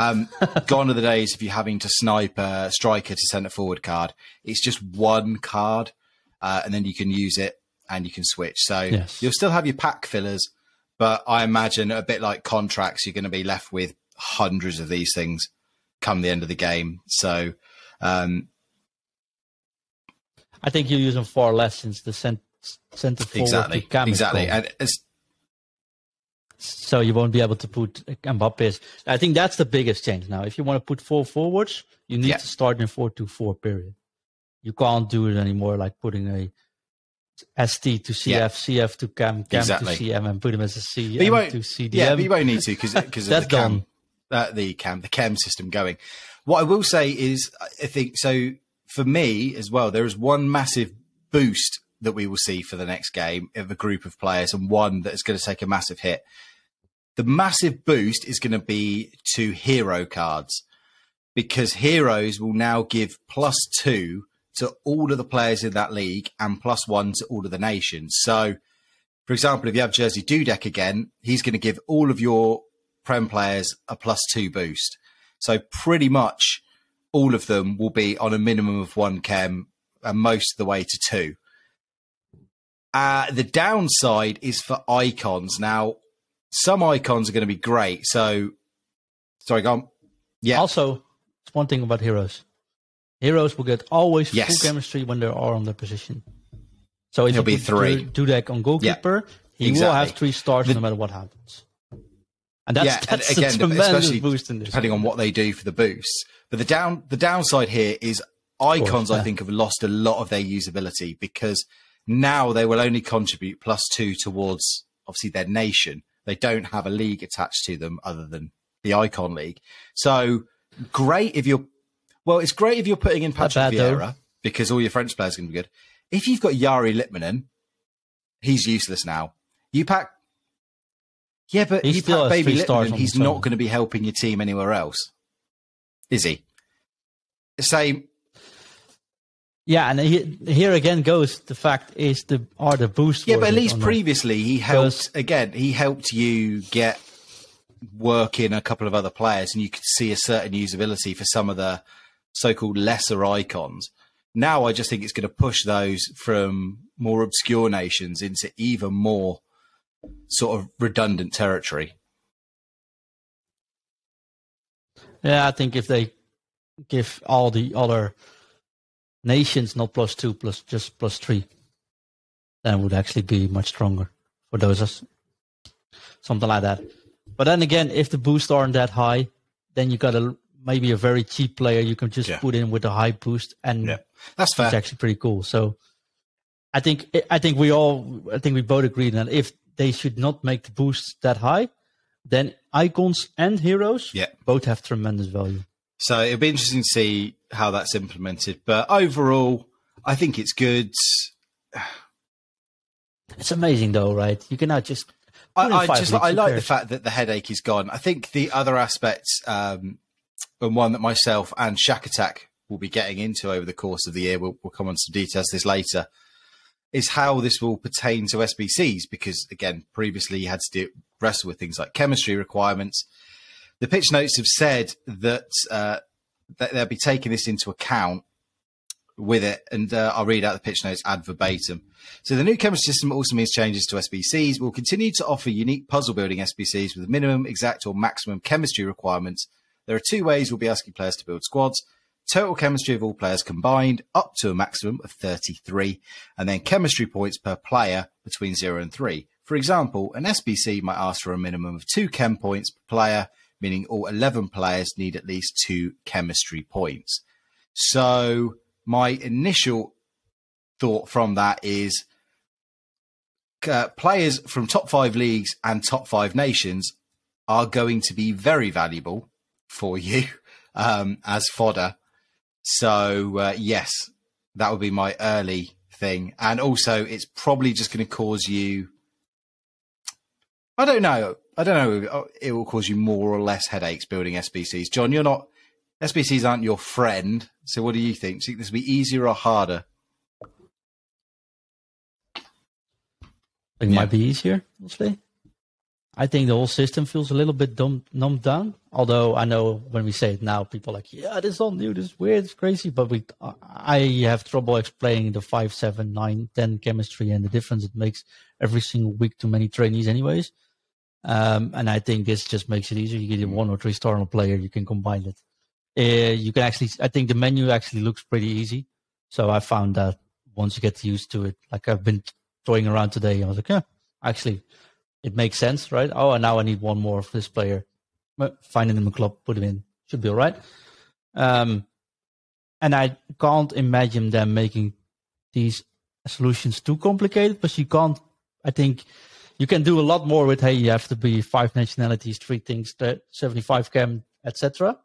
Gone are the days of you having to snipe a striker to centre forward card. It's just one card, and then you can use it and you can switch. So you'll still have your pack fillers, but I imagine a bit like contracts, you're going to be left with hundreds of these things come the end of the game. So I think you use them far less since the centre forward to Cam and so you won't be able to put Mbappe. I think that's the biggest change now. If you want to put 4 forwards, you need to start in 4-2-4 period. You can't do it anymore like putting a ST to CF, CF to Cam, Cam to CM, and put him as a CM to CDM. Yeah, but you won't need to because of the Cam system going. What I will say is, I think so. For me as well, there is one massive boost that we will see for the next game of a group of players, and one that is going to take a massive hit. The massive boost is going to be to hero cards, because heroes will now give +2 to all of the players in that league and +1 to all of the nations. So, for example, if you have Jerzy Dudek again, he's going to give all of your Prem players a +2 boost. So pretty much all of them will be on a minimum of 1 chem and most of the way to 2. The downside is for icons. Now, some icons are going to be great. So, sorry, go on. Yeah. Also, one thing about heroes. Heroes will get always full chemistry when they are on their position. So if he'll be 3. Dudek on goalkeeper, he will have 3 stars no matter what happens. And that's a tremendous boost in this. Depending on what they do for the boosts. But the downside here is icons, I think, have lost a lot of their usability because now they will only contribute +2 towards, obviously, their nation. They don't have a league attached to them other than the Icon League. So great if you're... Well, it's great if you're putting in Patrick Vieira because all your French players are going to be good. If you've got Jari Litmanen, he's useless now. You pack... Yeah, but you pack Baby Litmanen, he's not going to be helping your team anywhere else. Is he? Same... Yeah, and here again goes the fact is the boosts. Yeah, but at least previously he helped. Again, he helped you get work in a couple of other players, and you could see a certain usability for some of the so-called lesser icons. Now, I just think it's going to push those from more obscure nations into even more sort of redundant territory. Yeah, I think if they give all the other nations not +2 just +3, then it would actually be much stronger for those, something like that. But then again, if the boosts aren't that high, then you got maybe a very cheap player you can just put in with a high boost, and that's fair. It's actually pretty cool. So I think we both agree that if they should not make the boosts that high, then icons and heroes both have tremendous value. So it'll be interesting to see how that's implemented. But overall, I think it's good. It's amazing, though, right? You can now just... I like the fact that the headache is gone. I think the other aspects, and one that myself and Shack Attack will be getting into over the course of the year, we'll come on some details this later, is how this will pertain to SBCs. Because, again, previously you had to wrestle with things like chemistry requirements. The pitch notes have said that they'll be taking this into account with it, and I'll read out the pitch notes ad verbatim. So the new chemistry system also means changes to SBCs. We'll continue to offer unique puzzle-building SBCs with minimum, exact, or maximum chemistry requirements. There are 2 ways we'll be asking players to build squads. Total chemistry of all players combined, up to a maximum of 33, and then chemistry points per player between 0 and 3. For example, an SBC might ask for a minimum of 2 chem points per player, meaning all 11 players need at least 2 chemistry points. So my initial thought from that is players from top 5 leagues and top 5 nations are going to be very valuable for you as fodder. So, yes, that would be my early thing. And also, it's probably just going to cause you... I don't know. It will cause you more or less headaches building SBCs. John, SBCs aren't your friend. So what do you think? Do you think this will be easier or harder? It might be easier, honestly. I think the whole system feels a little bit numbed down. Although I know when we say it now, people are like, yeah, this is all new, this is weird, it's crazy. But I have trouble explaining the 5, 7, 9, 10 chemistry and the difference it makes every single week to many trainees anyways. And I think this just makes it easier. You get a 1 or 3 star on a player, you can combine it. You can actually, I think the menu actually looks pretty easy. So I found that once you get used to it, like I've been toying around today, I was like, yeah, actually, it makes sense, right? Oh, and now I need 1 more of this player. Find him in a club, put him in. Should be all right. And I can't imagine them making these solutions too complicated, but you can't, I think you can do a lot more with, hey, you have to be 5 nationalities, 3 things, 75 chem, etc.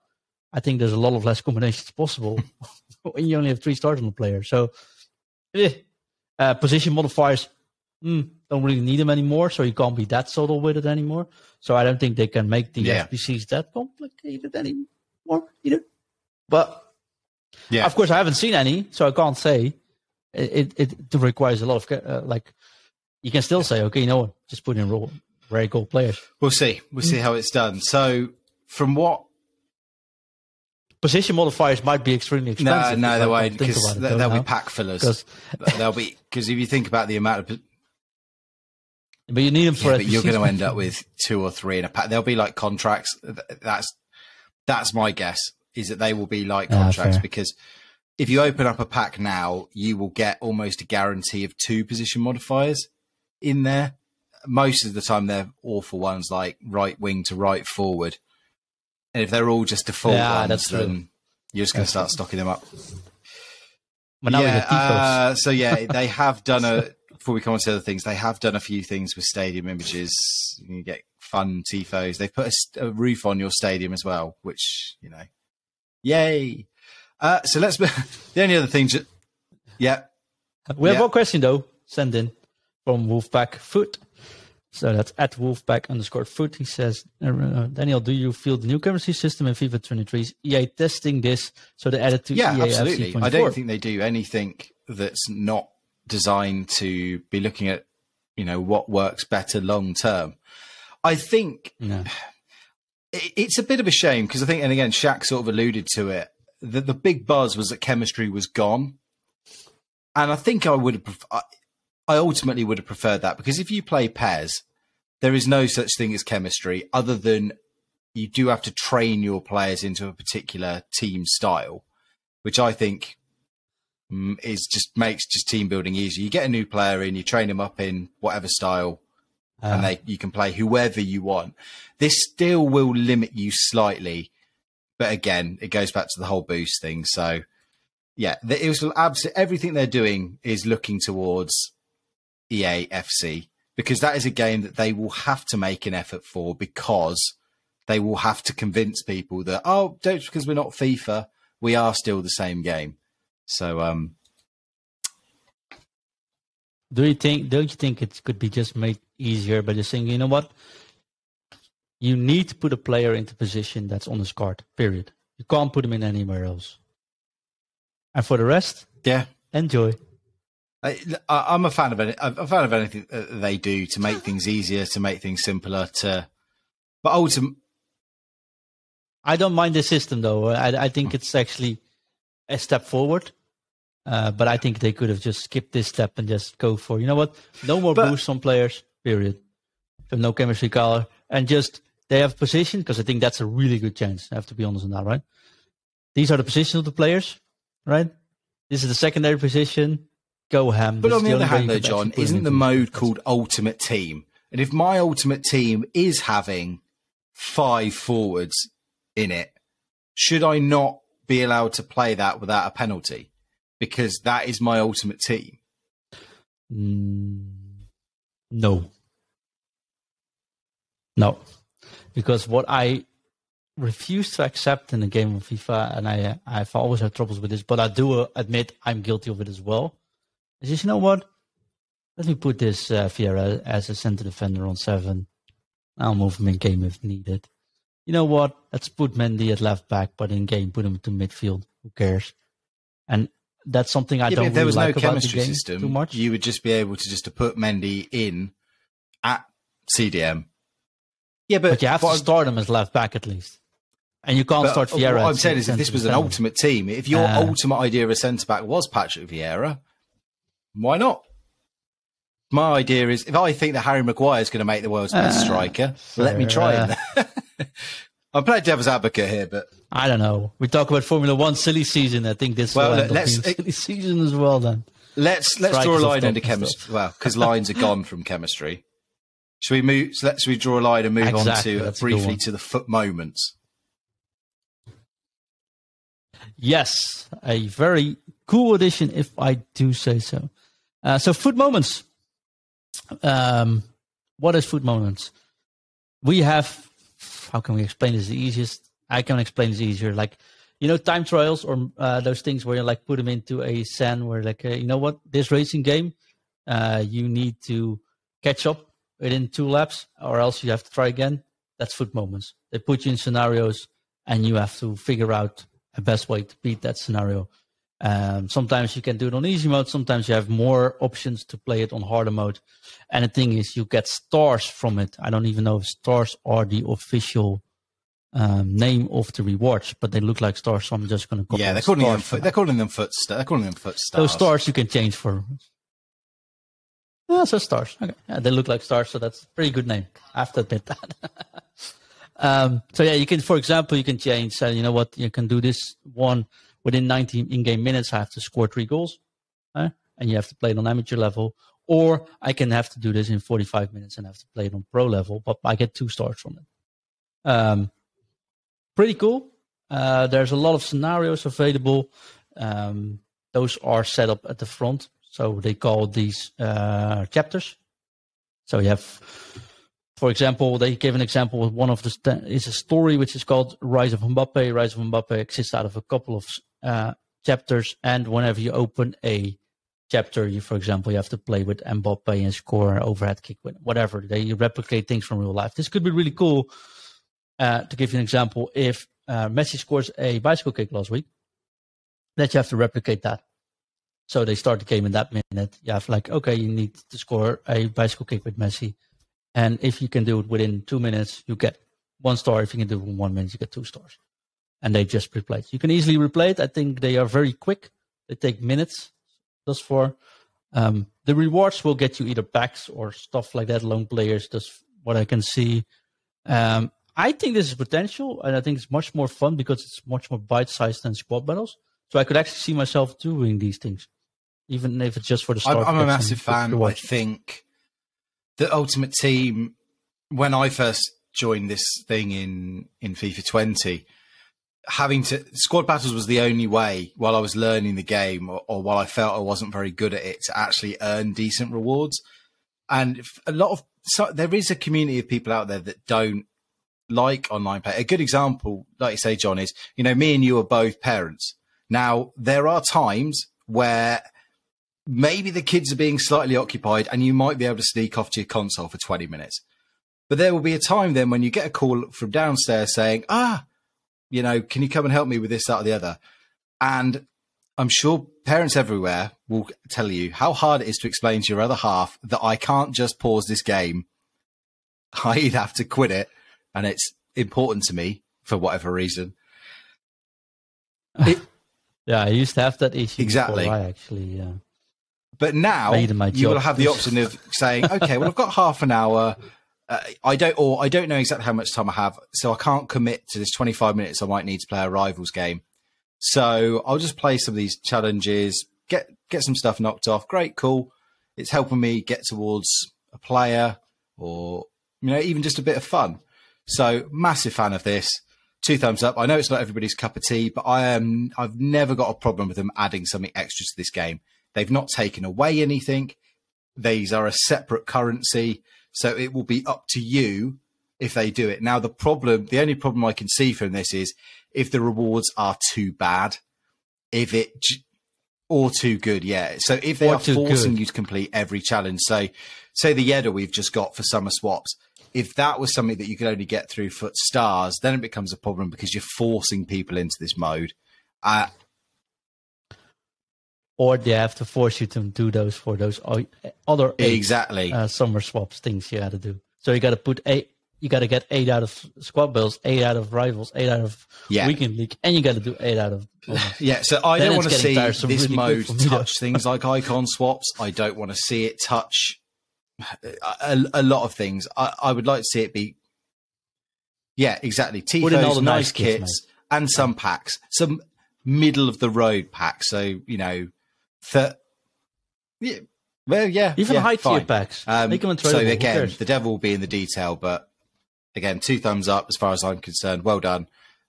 I think there's a lot of less combinations possible when you only have 3 stars on the player. So, position modifiers, don't really need them anymore, so you can't be that subtle with it anymore. So I don't think they can make the SBCs that complicated anymore either. But of course, I haven't seen any, so I can't say. It requires a lot of you can still say, okay, you know what, just put in very gold players. We'll see. We'll see how it's done. So from what position modifiers might be extremely expensive. No, they won't, because they'll be pack fillers. Because if you think about the amount of... But you need them for... but you're going to end up with 2 or 3 in a pack. They'll be like contracts. That's my guess, is that they will be like contracts, because if you open up a pack now, you will get almost a guarantee of 2 position modifiers in there. most of the time they're awful ones like right wing to right forward. And if they're all just default ones, then you're just going to start stocking them up. But now so yeah, they have done before we come on to other things, they have done a few things with stadium images. You get fun tifos. They've put a roof on your stadium as well, which, you know, yay. So the only other things, we have one question though, sent in from Wolfpack Foot. So that's at Wolfpack_Foot. He says, Daniel, do you feel the new currency system in FIFA 23 is EA testing this? So they added to EA absolutely. FC24. I don't think they do anything that's not designed to be looking at, you know, what works better long term. I think it's a bit of a shame because I think, and again, Shaq sort of alluded to it, that the big buzz was that chemistry was gone. And I think I ultimately would have preferred that, because if you play PES, there is no such thing as chemistry other than you do have to train your players into a particular team style, which I think makes team building easier. You get a new player in, you train them up in whatever style, and you can play whoever you want. This still will limit you slightly, but again, it goes back to the whole boost thing. So yeah, it was absolutely everything they're doing is looking towards EA FC, because that is a game that they will have to make an effort for, because they will have to convince people that, don't, because we're not FIFA, we are still the same game. So don't you think it could be just made easier by just saying, you know what, you need to put a player into position that's on his card, period. You can't put him in anywhere else. And for the rest, enjoy. I'm a fan of it. I'm a fan of anything that they do to make things easier, to make things simpler. But ultimately, I don't mind the system though. I think it's actually a step forward. But I think they could have just skipped this step and just go for, you know what, no more boosts on players, period. So no chemistry color, and just they have position, because I think that's a really good chance. I have to be honest on that, right? These are the positions of the players, right? This is the secondary position. Go ham. But on the other hand, though, John, isn't the mode called Ultimate Team? And if my Ultimate Team is having 5 forwards in it, should I not be allowed to play that without a penalty? Because that is my Ultimate Team. No. Because what I refuse to accept in a game of FIFA, and I've always had troubles with this, but I do admit I'm guilty of it as well, is just, you know what? Let me put this Vieira as a center defender on 7. I'll move him in game if needed. You know what? Let's put Mendy at left back, but in game, put him to midfield. Who cares? And that's something I don't really like about the game system, too much. You would just be able to put Mendy in at CDM. Yeah, but you have to start him as left back at least. And you can't start Vieira. What I'm saying is, if this was an ultimate team, if your ultimate idea of a centre-back was Patrick Vieira, why not? My idea is, if I think that Harry Maguire is going to make the world's best striker, let me try him. I'm playing devil's advocate here, but I don't know. We talk about Formula One silly season. I think this will end up being silly season as well. Then let's draw a line under chemistry. Well, because lines are gone from chemistry. Should we move? So let's draw a line and move on to briefly to the FUT moments. Yes, a very cool addition, if I do say so. So FUT moments. What is FUT moments? We have. How can we explain this the easiest? I can explain this easier. Like, you know, time trials or those things where you like put them into a SAN where like, you know what, this racing game, you need to catch up within 2 laps or else you have to try again. That's FUT moments. They put you in scenarios and you have to figure out a best way to beat that scenario. Sometimes you can do it on easy mode. Sometimes you have more options to play it on harder mode. And the thing is, you get stars from it. I don't even know if stars are the official name of the rewards, but they look like stars. So I'm just going to call them. Yeah, they're calling them FUT stars. Those stars you can change for. Yeah, so stars. Okay, yeah, they look like stars, so that's a pretty good name. I have to admit that. So yeah, you can, for example, you can change. You know what? You can do this one. Within 90 in-game minutes, I have to score 3 goals. And you have to play it on amateur level. Or I can have to do this in 45 minutes and have to play it on pro level, but I get 2 stars from it. Pretty cool. There's a lot of scenarios available. Those are set up at the front. So they call these chapters. So you have, for example, they give an example with one of the is a story which is called Rise of Mbappe. Rise of Mbappe exists out of a couple of chapters, and whenever you open a chapter, for example, you have to play with Mbappe and score an overhead kick, whatever. They replicate things from real life. This could be really cool. To give you an example, if Messi scores a bicycle kick last week, that you have to replicate that. So they start the game in that minute. You have okay, you need to score a bicycle kick with Messi. And if you can do it within 2 minutes, you get 1 star. If you can do it in 1 minute, you get 2 stars. And they just replay it. You can easily replay it. I think they are very quick. They take minutes. Thus far. The rewards will get you either packs or stuff like that, lone players. That's what I can see. I think this is potential, and I think it's much more fun because it's much more bite-sized than squad battles. So I could actually see myself doing these things, even if it's just for the start. I'm a massive fan. I think the Ultimate Team, when I first joined this thing in FIFA 20, squad battles was the only way while I was learning the game or while I felt I wasn't very good at it to actually earn decent rewards. And there is a community of people out there that don't like online play. A good example, like you say, John, is, me and you are both parents. Now, there are times where maybe the kids are being slightly occupied and you might be able to sneak off to your console for 20 minutes. But there will be a time then when you get a call from downstairs saying, can you come and help me with this, that, or the other? And I'm sure parents everywhere will tell you how hard it is to explain to your other half that I can't just pause this game. I either have to quit it, and it's important to me for whatever reason. Yeah, I used to have that issue. Exactly. Before I actually. But now you will have the option of saying, okay, well, I've got half an hour. I don't know exactly how much time I have, so I can't commit to this 25 minutes I might need to play a Rivals game. So I'll just play some of these challenges, get some stuff knocked off. Great, cool. It's helping me get towards a player or, even just a bit of fun. So massive fan of this. 2 thumbs up. I know it's not everybody's cup of tea, but I've never got a problem with them adding something extra to this game. They've not taken away anything. These are a separate currency. So it will be up to you if they do it. Now, the only problem I can see from this is if the rewards are too bad, or too good, yeah. So if they are forcing you to complete every challenge, so say the Yedda we've just got for summer swaps, if that was something that you could only get through FUT Stars, then it becomes a problem because you're forcing people into this mode. Or they have to force you to do those for those other 8 summer swaps things you got to do. So you got to get 8 out of squad builds, 8 out of Rivals, 8 out of Weekend League, and you got to do 8 out of bonus. Yeah, so I don't want to see this really mode touch things like icon swaps. I don't want to see it touch a lot of things. I would like to see it be, exactly. Tifos, nice kits, and some packs, some middle of the road packs. So, even high tier packs. Make them so again, the devil will be in the detail, but again, 2 thumbs up as far as I'm concerned. Well done.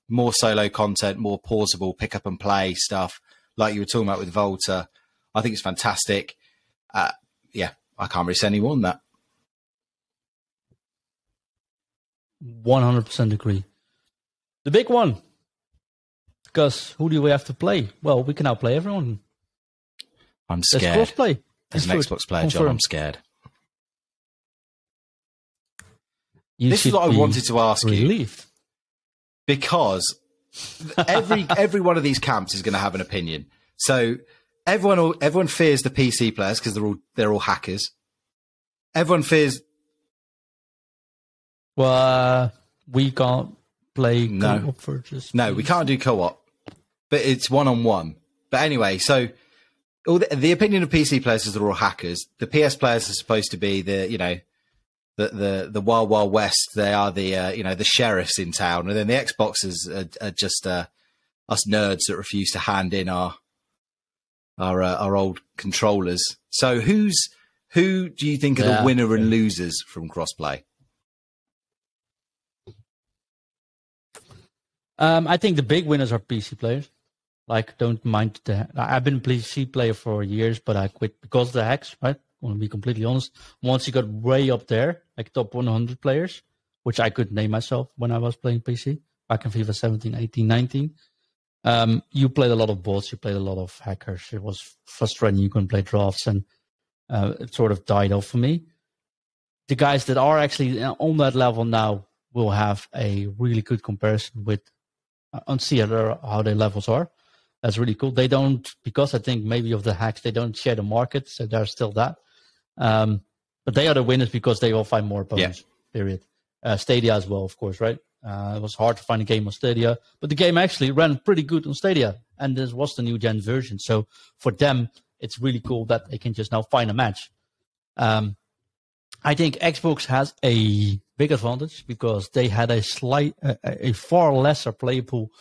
More solo content, more pausable pick up and play stuff like you were talking about with Volta. I think it's fantastic. I can't really say any more than that. 100% agree. The big one. Because who do we have to play? Well, we can now play everyone. I'm scared. There's crossplay. As an Xbox player, John, I'm scared. This is what I wanted to ask you. Because every one of these camps is going to have an opinion. So everyone fears the PC players because they're all hackers. Everyone fears. Well, we can't play co-op for just. No, we can't do co-op, but it's 1-on-1. But anyway, so the opinion of PC players is they're all hackers. The PS players are supposed to be the Wild Wild West. They are the sheriffs in town, and then the Xboxers are just us nerds that refuse to hand in our old controllers. So who's Who do you think are the winner and losers from crossplay? I think the big winners are PC players. Like, don't mind I've been a PC player for years, but I quit because of the hacks, right? I want to be completely honest. Once you got way up there, like top 100 players, which I could name myself when I was playing PC back in FIFA 17, 18, 19. You played a lot of bots, you played a lot of hackers. It was frustrating. You couldn't play drafts, and it sort of died off for me. The guys that are actually on that level now will have a really good comparison with and see how their levels are. That's really cool. They don't, because I think maybe of the hacks, they don't share the market, so there's still that. But they are the winners because they all find more opponents, period. Stadia as well, of course, right? It was hard to find a game on Stadia, but the game actually ran pretty good on Stadia, and this was the new gen version. So for them, it's really cool that they can just now find a match. I think Xbox has a big advantage because they had a far lesser player pool,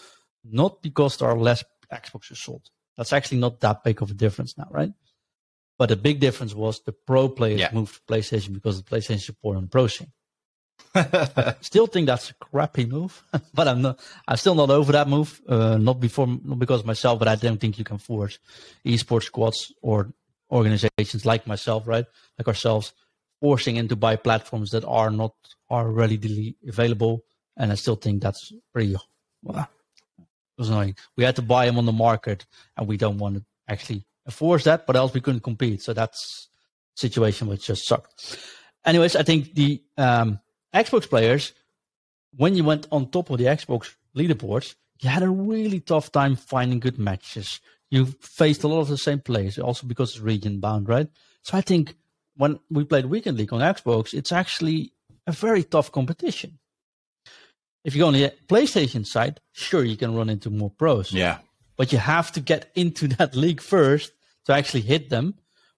not because there are less Xboxes sold. That's actually not that big of a difference now, right? But the big difference was the pro players moved to PlayStation because of the PlayStation support on the pro scene. Still think that's a crappy move, but I'm still not over that move. Not because of myself, but I don't think you can force esports squads or organizations like myself, right, like ourselves, forcing into buy platforms that are readily available. And I still think that's pretty. Well, it was annoying. We had to buy them on the market, and we don't want to actually enforce that, but else we couldn't compete. So that's a situation which just sucked. Anyways, I think the Xbox players, when you went on top of the Xbox leaderboards, you had a really tough time finding good matches. You faced a lot of the same players, also because it's region bound, right? So I think when we played Weekend League on Xbox, it's actually a very tough competition. If you go on the PlayStation side, sure, you can run into more pros. Yeah. But you have to get into that league first to actually hit them.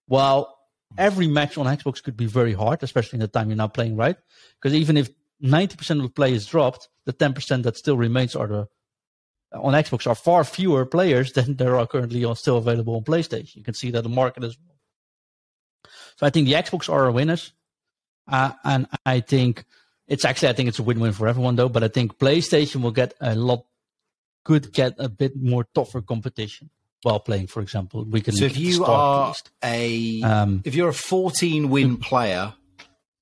While every match on Xbox could be very hard, especially in the time you're now playing, right? Because even if 90% of the play is dropped, the 10% that still remains on Xbox are far fewer players than there are currently still available on PlayStation. You can see that the market as well. So I think the Xbox are our winners. And I think it's a win-win for everyone, though. But I think PlayStation will get a bit more tougher competition while playing, for example. So if you are if you're a 14-win player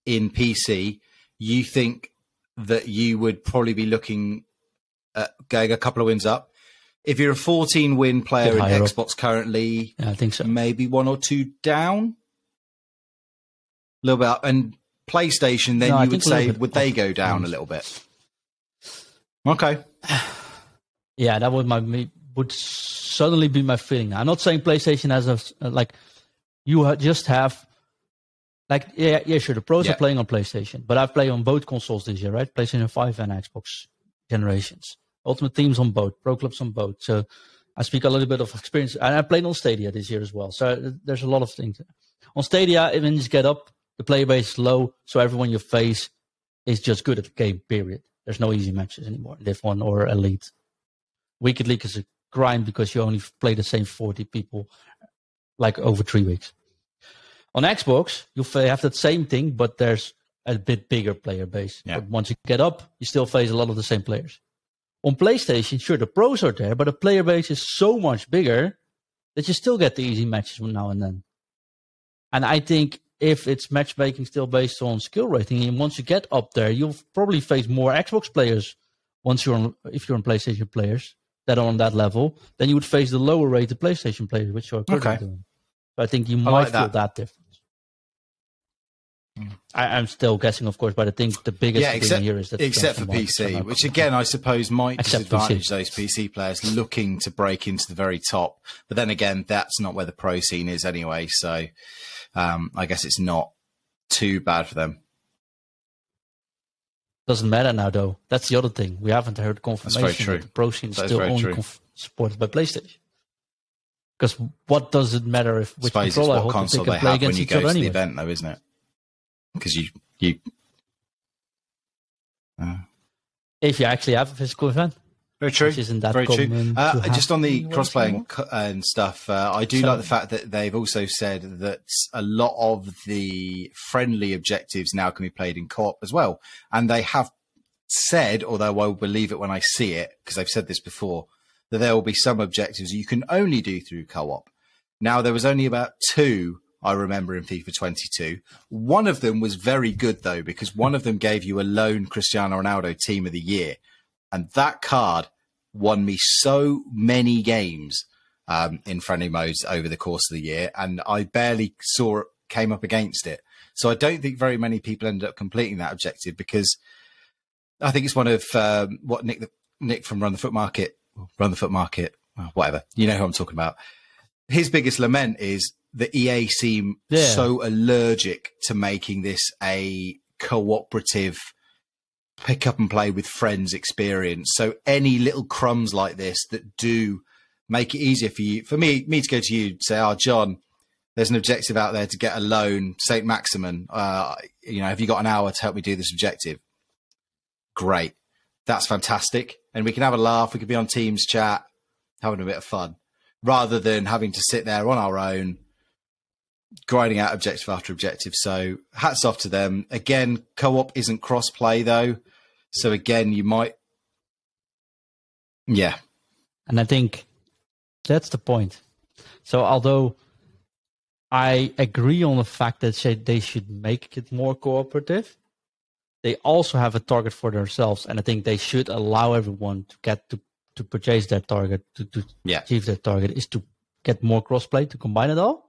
in PC, you think that you would probably be looking at going a couple of wins up. If you're a 14-win player in Xbox currently, I think so. Maybe one or two down, a little bit up. And PlayStation, then you would say, would they go down a little bit? Okay. Yeah, that would suddenly be my feeling. I'm not saying PlayStation has you just have sure, the pros are playing on PlayStation, but I've played on both consoles this year, right? PlayStation 5 and Xbox generations. Ultimate Team's on both, Pro Clubs on both. So I speak a little bit of experience, and I played on Stadia this year as well. So there's a lot of things. On Stadia, when you get up, the player base is low, so everyone you face is just good at the game, period. There's no easy matches anymore, Div 1 or Elite. Weekend League is a grind because you only play the same 40 people like over 3 weeks. On Xbox, you have that same thing, but there's a bit bigger player base. Yeah. But once you get up, you still face a lot of the same players. On PlayStation, sure, the pros are there, but the player base is so much bigger that you still get the easy matches from now and then. And I think if it's matchmaking still based on skill rating, and once you get up there, you'll probably face more Xbox players if you're on PlayStation players that are on that level, then you would face the lower rated PlayStation players, which are currently doing. So I think you might feel that difference. I'm still guessing, of course, but I think the biggest thing here is that except for PC, which again I suppose might disadvantage those PC players looking to break into the very top. But then again, that's not where the pro scene is anyway, so I guess it's not too bad for them. Doesn't matter now, though. That's the other thing. We haven't heard confirmation that the pro scene is still only supported by PlayStation. Because what does it matter if which controller what console they have when you go to the event, though, isn't it? Because you if you actually have a physical event. Very true. Which isn't that Very true. common. Just on the crossplay and stuff, I do like the fact that they've also said that a lot of the friendly objectives now can be played in co-op as well. And they have said, although I will believe it when I see it, because they've said this before, that there will be some objectives you can only do through co-op. Now, there was only about 2 I remember in FIFA 22. One of them was very good, though, because one of them gave you a lone Cristiano Ronaldo Team of the Year. And that card won me so many games in friendly modes over the course of the year. And I barely came up against it. So I don't think very many people ended up completing that objective, because I think it's one of what Nick from Run the Foot Market, whatever. You know who I'm talking about. His biggest lament is the EA seem so allergic to making this a cooperative pick up and play with friends experience. So any little crumbs like this that do make it easier for me to go to you, say, "Oh, John, there's an objective out there to get a loan, St. Maximin. Have you got an hour to help me do this objective?" Great. That's fantastic. And we can have a laugh. We could be on Teams chat, having a bit of fun, rather than having to sit there on our own, grinding out objective after objective. So hats off to them. Again, co-op isn't cross-play, though. So again, you might... Yeah. And I think that's the point. So although I agree on the fact that they should make it more cooperative, they also have a target for themselves. And I think they should allow everyone to get to purchase that target, to achieve that target, is to get more crossplay, to combine it all.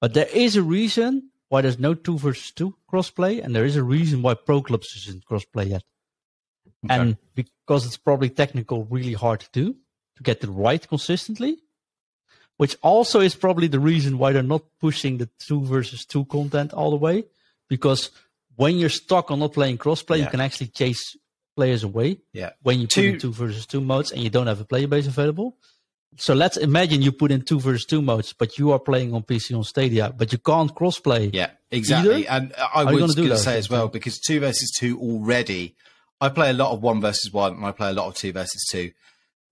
But there is a reason why there's no 2 versus 2 crossplay, and there is a reason why Pro Clubs isn't crossplay yet. Okay. And because it's probably technical, really hard to do, to get it right consistently, which also is probably the reason why they're not pushing the 2 versus 2 content all the way, because when you're stuck on not playing crossplay, you can actually chase players away when you put in 2 versus 2 modes and you don't have a player base available. So let's imagine you put in 2 versus 2 modes, but you are playing on PC on Stadia, but you can't crossplay. Yeah, exactly. Either. And I was going to say as well, because 2 versus 2 already, I play a lot of 1 versus 1 and I play a lot of 2 versus 2.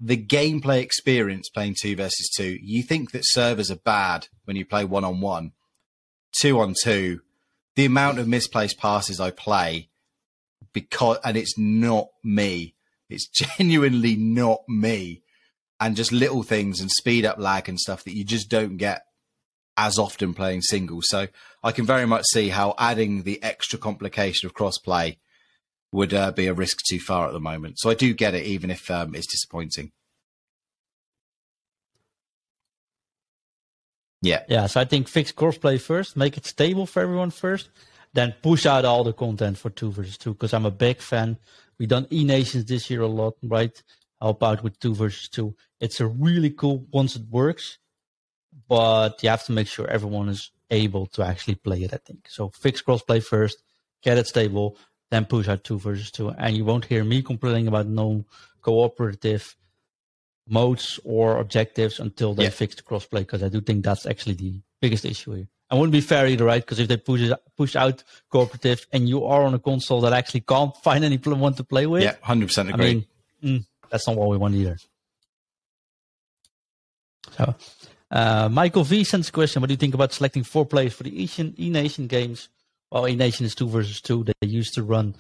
The gameplay experience playing 2 versus 2, you think that servers are bad when you play 1-on-1, 2-on-2, the amount of misplaced passes I play, and it's not me. It's genuinely not me. And just little things and speed up lag and stuff that you just don't get as often playing singles. So I can very much see how adding the extra complication of crossplay would be a risk too far at the moment. So I do get it, even if it's disappointing. Yeah. So I think fix crossplay first, make it stable for everyone first, then push out all the content for 2 versus 2, because I'm a big fan. We've done E-Nations this year a lot, right? Help out with 2 versus 2. It's a really cool once it works, but you have to make sure everyone is able to actually play it, I think. So fix crossplay first, get it stable, then push out 2 versus 2. And you won't hear me complaining about no cooperative modes or objectives until they fix the crossplay, because I do think that's actually the biggest issue here. And wouldn't be fair either, right? Because if they push out cooperative and you are on a console that actually can't find anyone to play with, 100% agree. I mean, that's not what we want either. So, Michael V sends a question: what do you think about selecting 4 players for the E-Nation games? Well, E-Nation is 2 versus 2. They used to run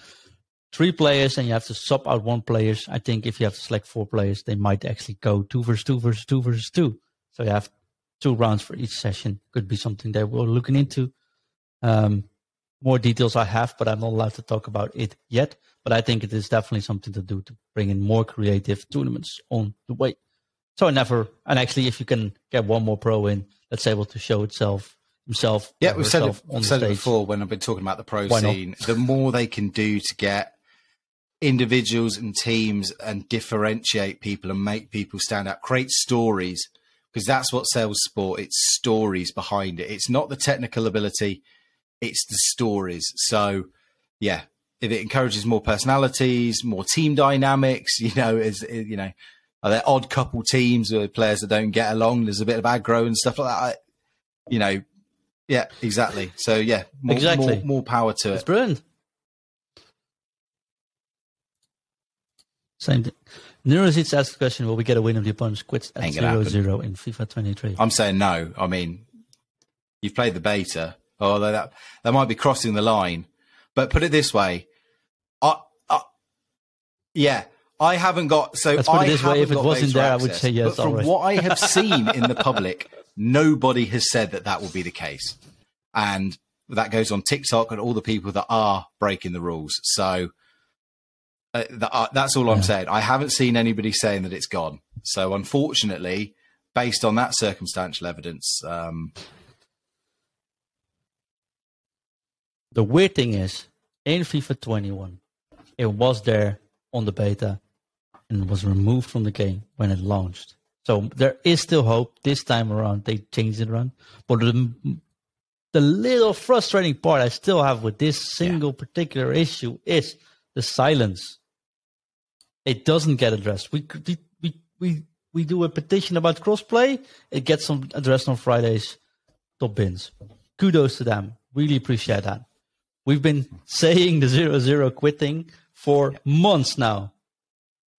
3 players and you have to sub out 1 player. I think if you have to select 4 players, they might actually go 2 versus 2 versus 2 versus 2. So you have 2 rounds for each session. Could be something that we're looking into. More details I have, but I'm not allowed to talk about it yet. But I think it is definitely something to do to bring in more creative tournaments on the way. So and actually, if you can get 1 more pro in that's able to show himself. Yeah, we've said it before when I've been talking about the pro scene. The more they can do to get individuals and teams and differentiate people and make people stand out, create stories, because that's what sells sport. It's stories behind it. It's not the technical ability, it's the stories. So, yeah, if it encourages more personalities, more team dynamics, are there odd couple teams or players that don't get along? There's a bit of aggro and stuff like that. Yeah, exactly. So, yeah, more power to it. It's brilliant. Same thing. Neurozits asks the question, will we get a win if the opponent quits at Ain't gonna 0-0 in FIFA 23? I'm saying no. I mean, you've played the beta, although that might be crossing the line. But put it this way, I haven't got. So let's put it this way: if it wasn't there, access, I would say yes. But from what I have seen in the public, nobody has said that will be the case, and that goes on TikTok and all the people that are breaking the rules. So that's all I'm saying. I haven't seen anybody saying that it's gone. So unfortunately, based on that circumstantial evidence, the weird thing is, in FIFA 21, it was there on the beta and was removed from the game when it launched. So there is still hope. This time around, they changed it around. But the little frustrating part I still have with this single particular issue is the silence. It doesn't get addressed. We do a petition about crossplay. It gets some addressed on Fridays. Top bins. Kudos to them. Really appreciate that. We've been saying the 0-0 quitting for months now.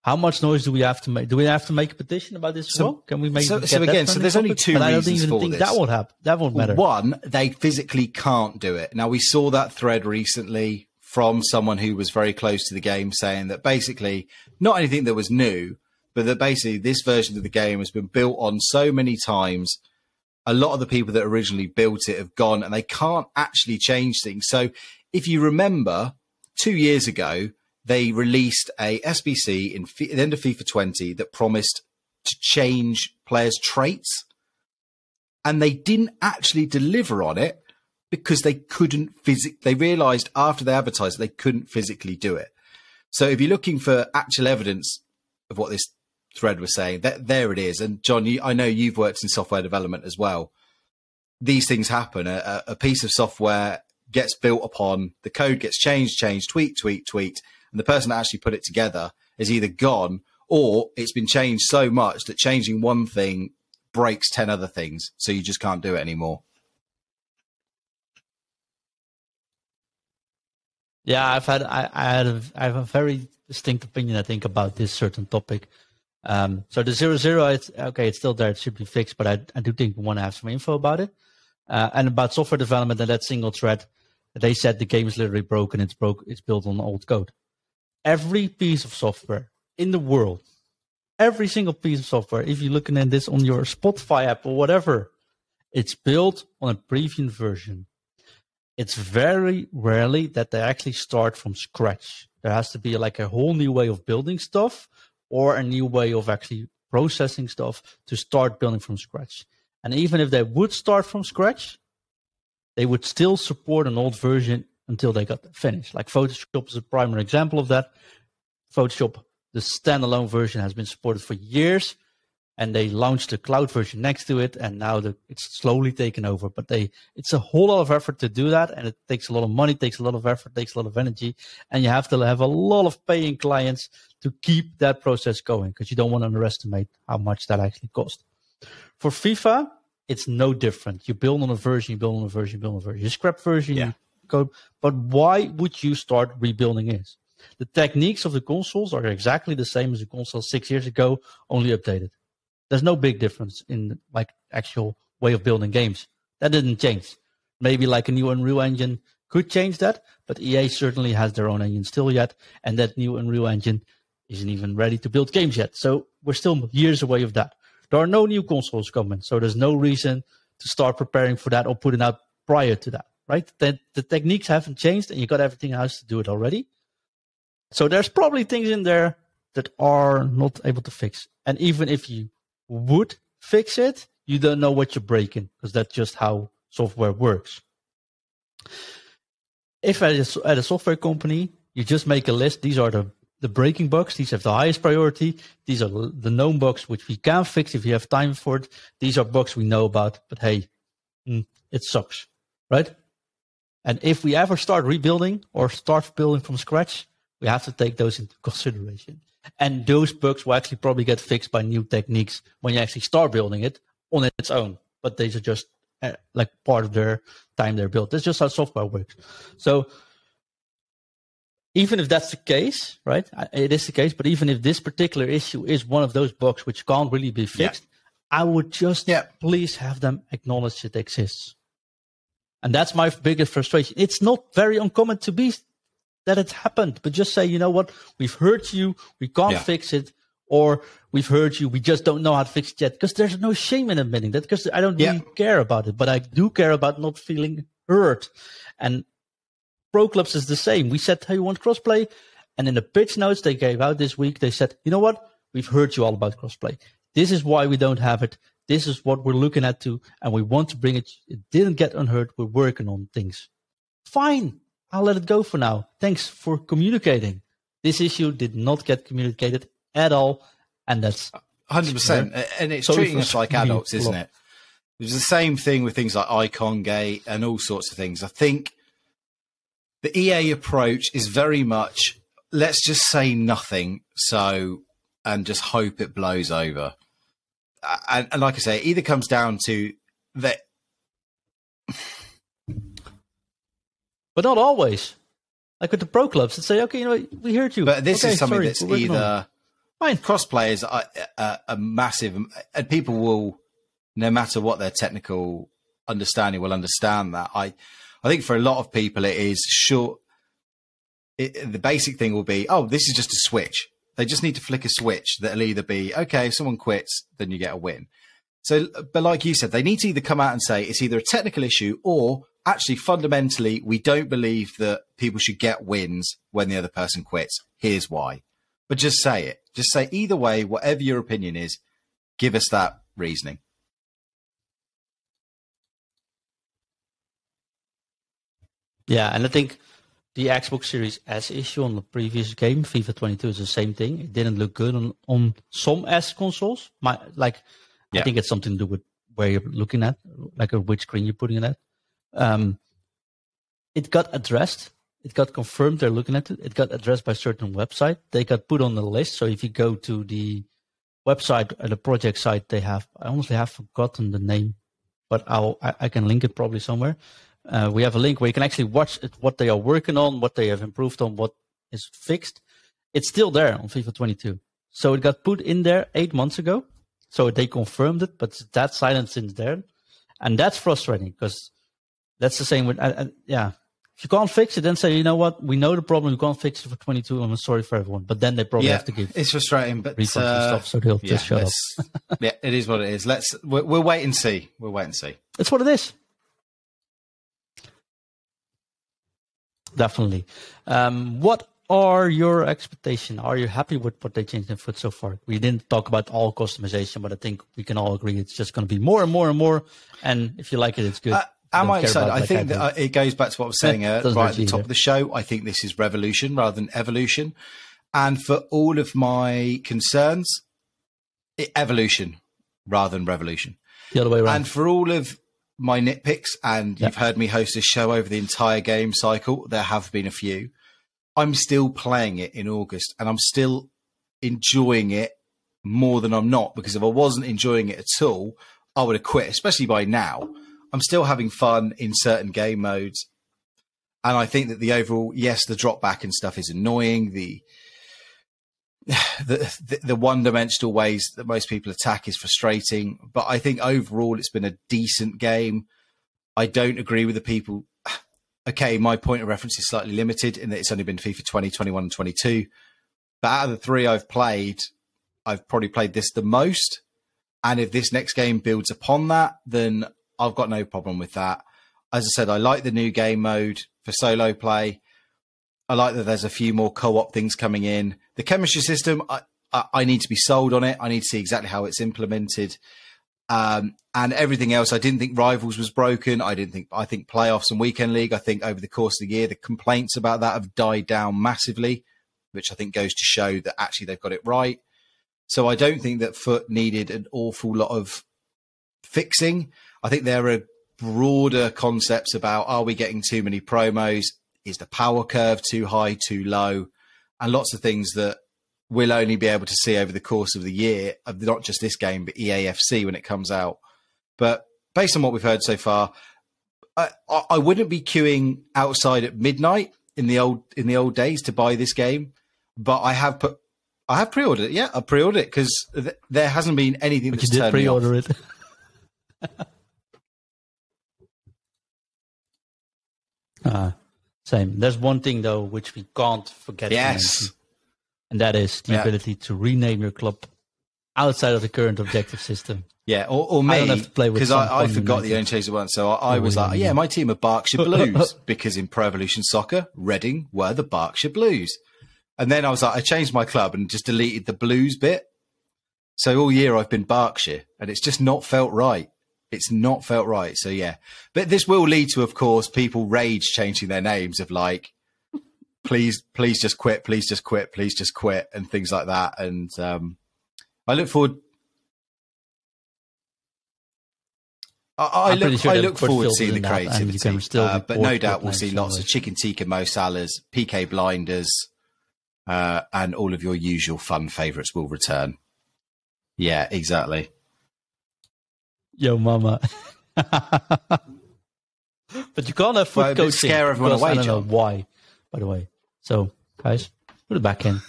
How much noise do we have to make? Do we have to make a petition about this as well? Can we make so again? So there's only two reasons I don't even for think this. that won't happen. That won't matter. One, they physically can't do it. Now we saw that thread recently from someone who was very close to the game, saying that basically not anything that was new, but that basically this version of the game has been built on so many times. A lot of the people that originally built it have gone, and they can't actually change things. So if you remember, 2 years ago, they released a SBC at the end of FIFA 20 that promised to change players' traits. And they didn't actually deliver on it because they couldn't they realized after they advertised they couldn't physically do it. So if you're looking for actual evidence of what this thread was saying, there it is. And John, I know you've worked in software development as well. These things happen. A piece of software gets built upon, the code gets changed, tweaked, and the person that actually put it together is either gone or it's been changed so much that changing one thing breaks 10 other things. So you just can't do it anymore. Yeah, I have a very distinct opinion, I think, about this certain topic. So the 0-0, it's still there. It should be fixed, but I do think we want to have some info about it. And about software development and that single thread, they said the game is literally broken. It's built on old code. Every piece of software in the world, every single piece of software, if you're looking at this on your Spotify app or whatever, it's built on a previous version. It's very rarely that they actually start from scratch. There has to be like a whole new way of building stuff or a new way of actually processing stuff to start building from scratch. And even if they would start from scratch, they would still support an old version until they got finished. Like Photoshop is a primary example of that. Photoshop, the standalone version, has been supported for years, and they launched the cloud version next to it, and now it's slowly taken over. But it's a whole lot of effort to do that, and it takes a lot of money, takes a lot of effort, takes a lot of energy, and you have to have a lot of paying clients to keep that process going, because you don't want to underestimate how much that actually costs. For FIFA, it's no different. You build on a version, you build on a version, you build on a version. You scrap version, you go. But why would you start rebuilding it? The techniques of the consoles are exactly the same as the console 6 years ago, only updated. There's no big difference in like actual way of building games. That didn't change. Maybe like a new Unreal Engine could change that, but EA certainly has their own engine still yet, and that new Unreal Engine isn't even ready to build games yet. So we're still years away of that. There are no new consoles coming, so there's no reason to start preparing for that or putting out prior to that, right? The techniques haven't changed, and you got everything else to do it already. So there's probably things in there that are not able to fix. And even if you would fix it, you don't know what you're breaking, because that's just how software works. If at a software company, you just make a list, these are the breaking bugs, these have the highest priority, these are the known bugs which we can fix if you have time for it, these are bugs we know about, but hey, it sucks, right? And if we ever start rebuilding or start building from scratch, we have to take those into consideration. And those bugs will actually probably get fixed by new techniques when you actually start building it on its own. But these are just like part of their time they're built. That's just how software works. So even if that's the case, right? It is the case, but even if this particular issue is one of those bugs which can't really be fixed, I would just please have them acknowledge it exists. And that's my biggest frustration. It's not very uncommon to be that it's happened, but just say, you know what, we've heard you, we can't fix it, or we've heard you, we just don't know how to fix it yet. Because there's no shame in admitting that, because I don't really care about it, but I do care about not feeling heard. And Pro Clubs is the same. We said, hey, you want crossplay? And in the pitch notes they gave out this week, they said, you know what, we've heard you all about crossplay. This is why we don't have it. This is what we're looking at too, and we want to bring it. It didn't get unheard. We're working on things. Fine. I'll let it go for now. Thanks for communicating. This issue did not get communicated at all, and that's 100%. And it's treating us like adults, isn't it? It's the same thing with things like Icon Gate and all sorts of things. I think the EA approach is very much, let's just say nothing, and just hope it blows over. And like I say, it either comes down to that. But not always. Like with the Pro Clubs, they say, okay, you know, we heard you. But this is something that's either cross-play is a massive, and people will, no matter what their technical understanding, will understand that. I think for a lot of people, it is short. The basic thing will be, oh, this is just a switch. They just need to flick a switch that'll either be, okay, if someone quits, then you get a win. So, but like you said, they need to either come out and say it's either a technical issue or actually fundamentally, we don't believe that people should get wins when the other person quits. Here's why. But just say it. Just say either way, whatever your opinion is, give us that reasoning. Yeah, and I think the Xbox Series S issue on the previous game, FIFA 22, is the same thing. It didn't look good on some S consoles. I think it's something to do with where you're looking at, like which screen you're putting it at. It got addressed. It got confirmed they're looking at it. It got addressed by a certain website. They got put on the list. So if you go to the website, the project site, they have, I honestly have forgotten the name, but I can link it probably somewhere. We have a link where you can actually watch what they are working on, what they have improved on, what is fixed. It's still there on FIFA 22. So it got put in there 8 months ago. So they confirmed it, but that's silent since then. And that's frustrating because that's the same with, if you can't fix it, then say, you know what, we know the problem, we can't fix it for 22, I'm sorry for everyone. But then they probably have to give it's frustrating, but refunds and stuff, so they'll just shut up. Yeah, it is what it is. We'll wait and see. We'll wait and see. It's what it is. Definitely. What are your expectations? Are you happy with what they changed in FUT so far? We didn't talk about all customization, but I think we can all agree it's just going to be more and more and more. And if you like it, it's good. Am I excited? I think that it goes back to what I was saying right at the top of the show. I think this is revolution rather than evolution. And for all of my concerns, evolution rather than revolution. The other way around. And for all of my nitpicks, and you've heard me host this show over the entire game cycle, there have been a few. I'm still playing it in August, and I'm still enjoying it more than I'm not, because if I wasn't enjoying it at all, I would have quit, especially by now. I'm still having fun in certain game modes. And I think that the overall, yes, the drop back and stuff is annoying. The one-dimensional ways that most people attack is frustrating. But I think overall it's been a decent game. I don't agree with the people. Okay, my point of reference is slightly limited in that it's only been FIFA 20, 21, and 22. But out of the three I've played, I've probably played this the most. And if this next game builds upon that, then I've got no problem with that. As I said, I like the new game mode for solo play. I like that there's a few more co-op things coming in. The chemistry system, I need to be sold on it. I need to see exactly how it's implemented. And everything else, I didn't think Rivals was broken. I think playoffs and weekend league, I think over the course of the year, the complaints about that have died down massively, which I think goes to show that actually they've got it right. So I don't think that FUT needed an awful lot of fixing. I think there are broader concepts about, are we getting too many promos? Is the power curve too high, too low? And lots of things that we'll only be able to see over the course of the year, of not just this game, but EAFC when it comes out. But based on what we've heard so far, I wouldn't be queuing outside at midnight in the old days to buy this game, but I have pre-ordered it. Yeah, I pre-ordered it because there hasn't been anything that's turned me off. You did pre-order it. Same. There's one thing though which we can't forget. Yes, and that is the ability to rename your club outside of the current objective system. Yeah, or me, because I forgot the only change at once. So I was like, my team are Berkshire Blues, because in Pro Evolution Soccer, Reading were the Berkshire Blues. And then I was like, I changed my club and just deleted the Blues bit. So all year I've been Berkshire, and it's just not felt right. It's not felt right. So yeah, but this will lead to, of course, people rage changing their names of like, please just quit, please just quit, please just quit, and things like that. And I look forward. I look forward to seeing the creativity, but no doubt we'll see lots of Chicken Tikka Mo Salahs, PK Blinders, and all of your usual fun favourites will return. Yeah, exactly. Yo, mama. But you can't have foot coaching. Scare everyone away, I don't John. know why, by the way. So, guys, put it back in.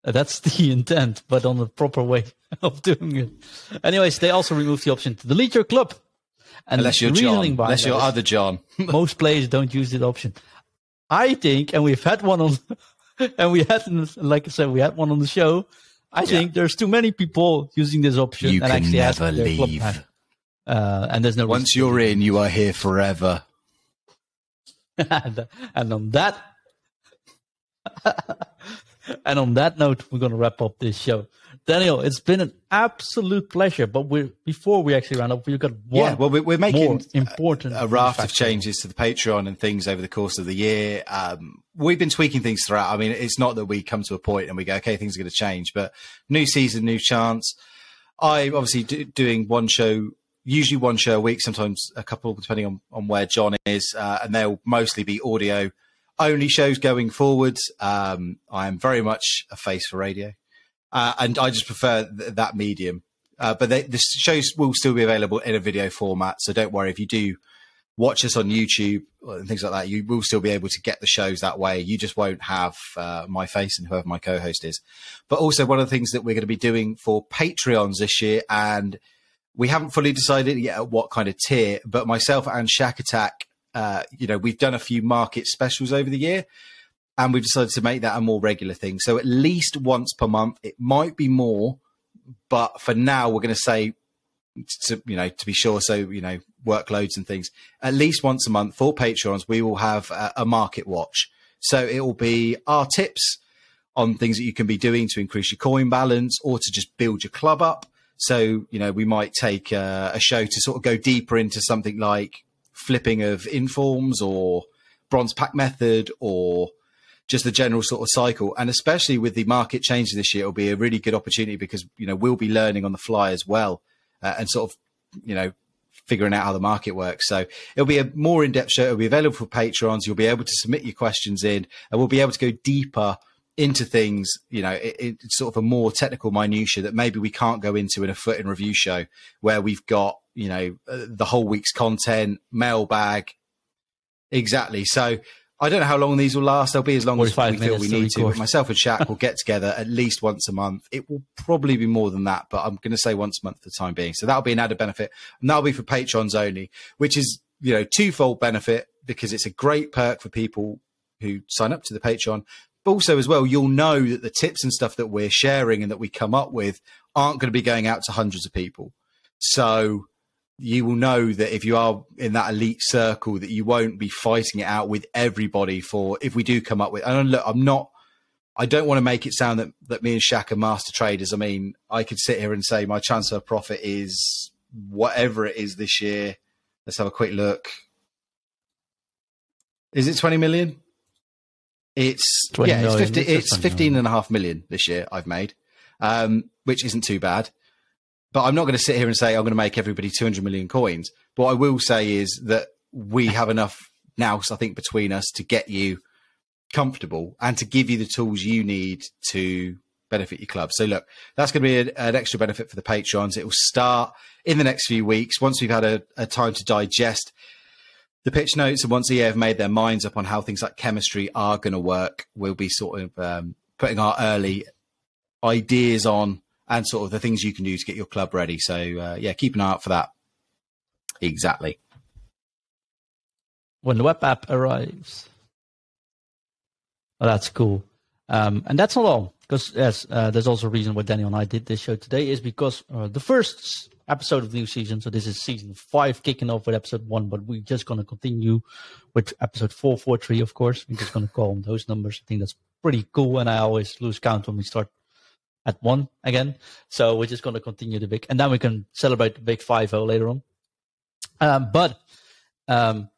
That's the intent, but on the proper way of doing it. Anyways, they also removed the option to delete your club. And unless you're John. Unless you're other John. Most players don't use that option. I think, and we've had one on, and we had, like I said, we had one on the show. I think there's too many people using this option. You and can actually never leave. And there's no. Once you're in, you are here forever. And on that. And on that note, we're going to wrap up this show. Daniel, it's been an absolute pleasure. But before we actually round up, we've got one. We're making important a raft of changes to the Patreon and things over the course of the year. We've been tweaking things throughout. I mean, it's not that we come to a point and we go, okay, things are going to change. But new season, new chance. I'm obviously doing one show, usually one show a week, sometimes a couple, depending on where John is. And they'll mostly be audio only shows going forward. I am very much a face for radio, and I just prefer that medium. But the shows will still be available in a video format, so don't worry if you do watch us on YouTube and things like that. You will still be able to get the shows that way. You just won't have my face and whoever my co-host is. But also one of the things that we're going to be doing for Patreons this year, and we haven't fully decided yet what kind of tier, but myself and Shack Attack, we've done a few market specials over the year, and we've decided to make that a more regular thing. So at least once per month. It might be more, but for now we're going to say, to be sure, so workloads and things, at least once a month for Patreons we will have a market watch. So it will be our tips on things that you can be doing to increase your coin balance or to just build your club up. So we might take a show to sort of go deeper into something like flipping of informs or bronze pack method or just the general sort of cycle. And especially with the market changing this year, it'll be a really good opportunity because, we'll be learning on the fly as well and sort of, figuring out how the market works. So it'll be a more in-depth show. It'll be available for Patrons. You'll be able to submit your questions in, and we'll be able to go deeper into things, it's sort of a more technical minutiae that maybe we can't go into in a FUT in review show where we've got, the whole week's content, mailbag. Exactly. So I don't know how long these will last. They'll be as long as we feel we need to. But myself and Shaq will get together at least once a month. It will probably be more than that, but I'm going to say once a month for the time being. So that'll be an added benefit. And that'll be for patrons only, which is, twofold benefit because it's a great perk for people who sign up to the Patreon. But also as well, you'll know that the tips and stuff that we're sharing and that we come up with aren't going to be going out to hundreds of people. So you will know that if you are in that elite circle, that you won't be fighting it out with everybody for if we do come up with. And look, I don't want to make it sound that me and Shaq are master traders. I mean, I could sit here and say my transfer profit is whatever it is this year. Let's have a quick look. Is it 20 million? It's 15.5 million this year I've made, which isn't too bad. But I'm not going to sit here and say I'm going to make everybody 200 million coins. But what I will say is that we have enough now, I think, between us to get you comfortable and to give you the tools you need to benefit your club. So look, that's going to be an extra benefit for the Patrons. It will start in the next few weeks once we've had a time to digest the pitch notes, and once EA have made their minds up on how things like chemistry are going to work, we'll be sort of putting our early ideas on and sort of the things you can do to get your club ready. So, yeah, keep an eye out for that. Exactly. When the web app arrives. Oh, that's cool. And that's not all, because yes, there's also a reason why Daniel and I did this show today is because the first episode of the new season, so this is season 5 kicking off with episode 1, but we're just going to continue with episode 443, of course. We're just going to call on those numbers. I think that's pretty cool, and I always lose count when we start at 1 again. So we're just going to continue the big, and then we can celebrate the big 5-0 later on. But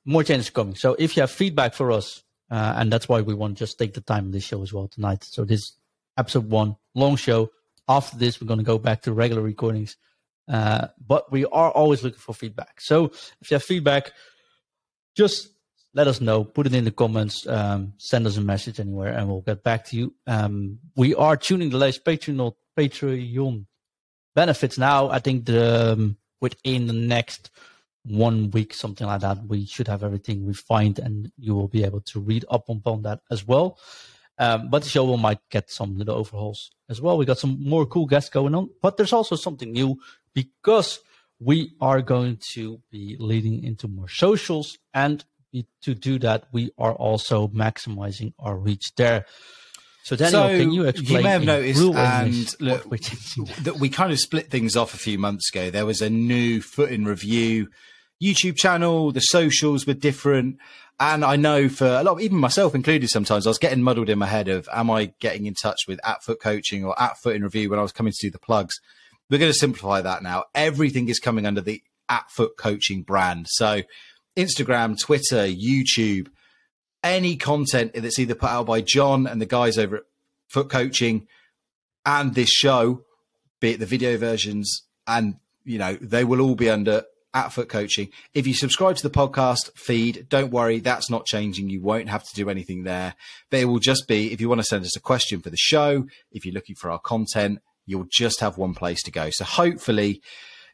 more changes coming. So if you have feedback for us, and that's why we want to just take the time in this show as well tonight. So this episode 1, long show. After this, we're going to go back to regular recordings. But we are always looking for feedback. So if you have feedback, just let us know. Put it in the comments. Send us a message anywhere, and we'll get back to you. We are tuning the latest Patreon benefits now. I think within the next 1 week, something like that, we should have everything refined, and you will be able to read up upon that as well. But the show might get some little overhauls as well. We got some more cool guests going on, but there's also something new because we are going to be leading into more socials, and to do that, we are also maximizing our reach there. So Daniel, can you explain? You may have noticed, and look, that we kind of split things off a few months ago. There was a new FUT IN review YouTube channel. The socials were different. And I know for a lot, even myself included, sometimes I was getting muddled in my head of, am I getting in touch with @FUT Coaching or @FUT IN Review when I was coming to do the plugs? We're going to simplify that now. Everything is coming under the @FUT Coaching brand. So Instagram, Twitter, YouTube, any content that's either put out by John and the guys over at FUT Coaching and this show, be it the video versions, and, you know, they will all be under @FUT Coaching. If you subscribe to the podcast feed, don't worry, that's not changing. You won't have to do anything there. But it will just be, if you want to send us a question for the show, if you're looking for our content, you'll just have one place to go. So hopefully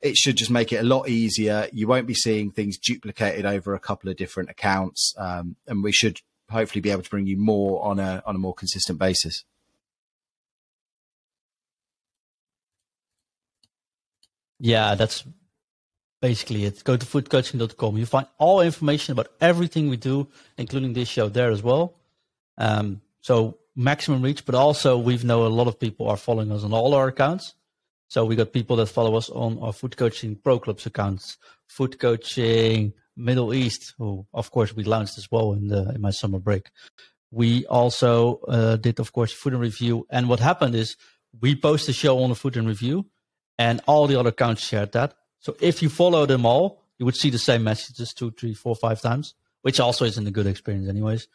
it should just make it a lot easier. You won't be seeing things duplicated over a couple of different accounts. And we should hopefully be able to bring you more on a more consistent basis. Yeah, that's basically it. Go to futcoaching.com. You find all information about everything we do, including this show there as well. So maximum reach, but also we know a lot of people are following us on all our accounts. So we got people that follow us on our FUT Coaching Pro Clubs accounts, FUT Coaching Middle East, who of course we launched as well in my summer break. We also did, of course, FUT IN Review. And what happened is we post the show on the FUT IN Review, and all the other accounts shared that. So if you follow them all, you would see the same messages 2, 3, 4, 5 times, which also isn't a good experience anyways.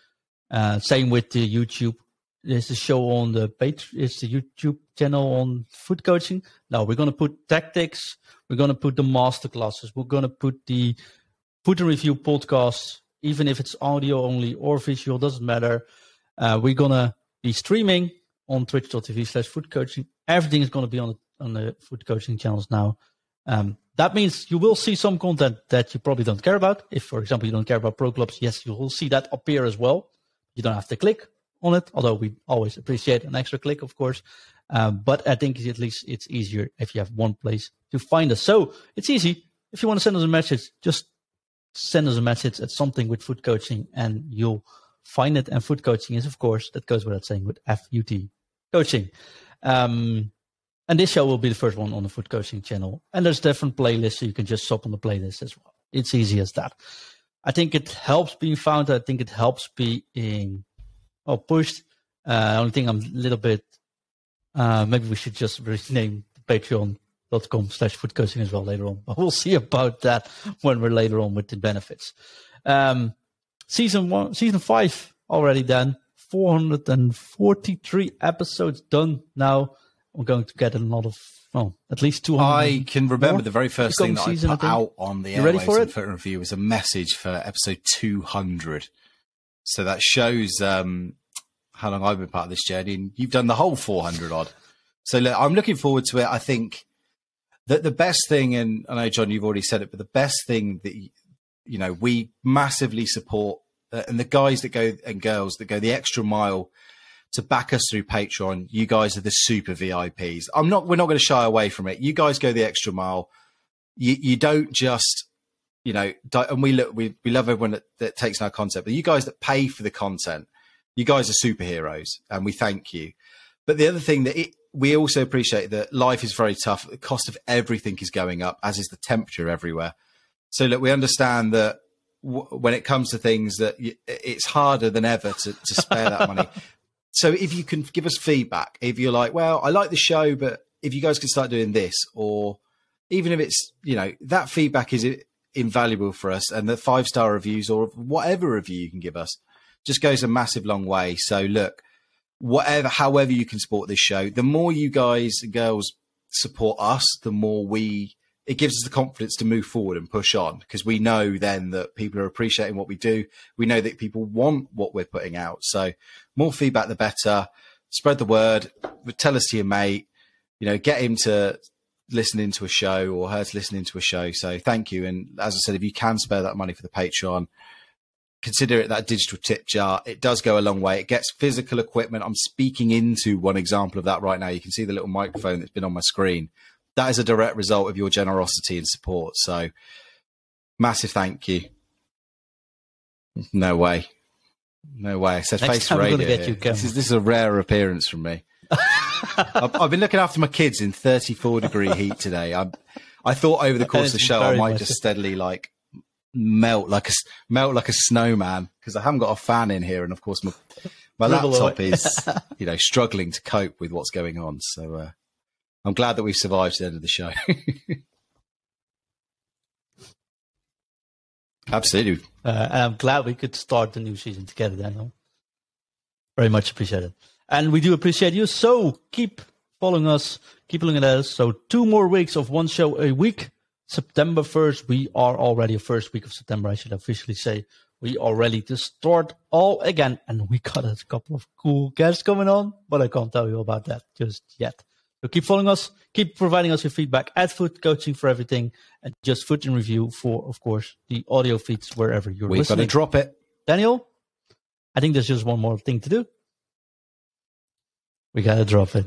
Same with the YouTube. There's the show on the page. It's the YouTube channel on FUT Coaching. Now we're going to put tactics. We're going to put the masterclasses. We're going to put the FUT IN Review podcasts, even if it's audio only or visual, doesn't matter. We're going to be streaming on twitch.tv/FUT Coaching. Everything is going to be on the FUT Coaching channels now. That means you will see some content that you probably don't care about. If, for example, you don't care about pro clubs, yes, you will see that appear as well. You don't have to click on it, although we always appreciate an extra click, of course. But I think at least it's easier if you have one place to find us. So it's easy. If you want to send us a message, just send us a message at something with FUT Coaching and you'll find it. And FUT Coaching is, of course, that goes without saying, with FUT Coaching. And this show will be the first one on the FUT Coaching channel. And there's different playlists, so you can just shop on the playlist as well. It's easy as that. I think it helps being found. I think it helps being pushed. The only thing I'm a little bit, maybe we should just rename patreon.com/FUT Coaching as well later on. But we'll see about that when we're later on with the benefits. Season 5 already done. 443 episodes done now. We're going to get a lot of, at least 200. I can remember the very first thing that I put out on the airwaves in FUT IN Review was a message for episode 200. So that shows how long I've been part of this journey, and you've done the whole 400 odd. So look, I'm looking forward to it. I think that the best thing, and I know, John, you've already said it, but the best thing you know, we massively support and the guys that go and girls that go the extra mile to back us through Patreon. You guys are the super VIPs. We're not going to shy away from it. You guys go the extra mile. You don't just, you know, and we love everyone that takes in our content, but you guys that pay for the content, you guys are superheroes and we thank you. But the other thing that we also appreciate that life is very tough. The cost of everything is going up, as is the temperature everywhere. So look, we understand that when it comes to things that it's harder than ever to spare that money. So if you can give us feedback, if you're like, well, I like the show, but if you guys can start doing this, or even if it's, you know, that feedback is invaluable for us, and the 5-star reviews or whatever review you can give us just goes a massive long way. So look, however you can support this show, the more you guys and girls support us, the more it gives us the confidence to move forward and push on, because we know then that people are appreciating what we do. We know that people want what we're putting out. So more feedback, the better. Spread the word. Tell us to your mate, you know, get him to listen into a show or her to listen into a show. So thank you. And as I said, if you can spare that money for the Patreon, consider it that digital tip jar. It does go a long way. It gets physical equipment. I'm speaking into one example of that right now. You can see the little microphone that's been on my screen. That is a direct result of your generosity and support. So massive thank you. No way. No way. I said face radio. This is a rare appearance from me. I've been looking after my kids in 34-degree heat today. I thought over the course of the show I might just steadily like melt like a snowman, because I haven't got a fan in here, and of course my laptop is struggling to cope with what's going on. So I'm glad that we've survived to the end of the show. Absolutely. And I'm glad we could start the new season together, Daniel. Very much appreciated. And we do appreciate you. So keep following us. Keep looking at us. So 2 more weeks of one show a week. September 1st, we are already the first week of September, I should officially say. We are ready to start all again. And we got a couple of cool guests coming on, but I can't tell you about that just yet. So keep following us. Keep providing us your feedback at FUT Coaching for everything. And just FUT in Review for, of course, the audio feeds wherever you're listening. We've got to drop it. Daniel, I think there's just one more thing to do. We got to drop it.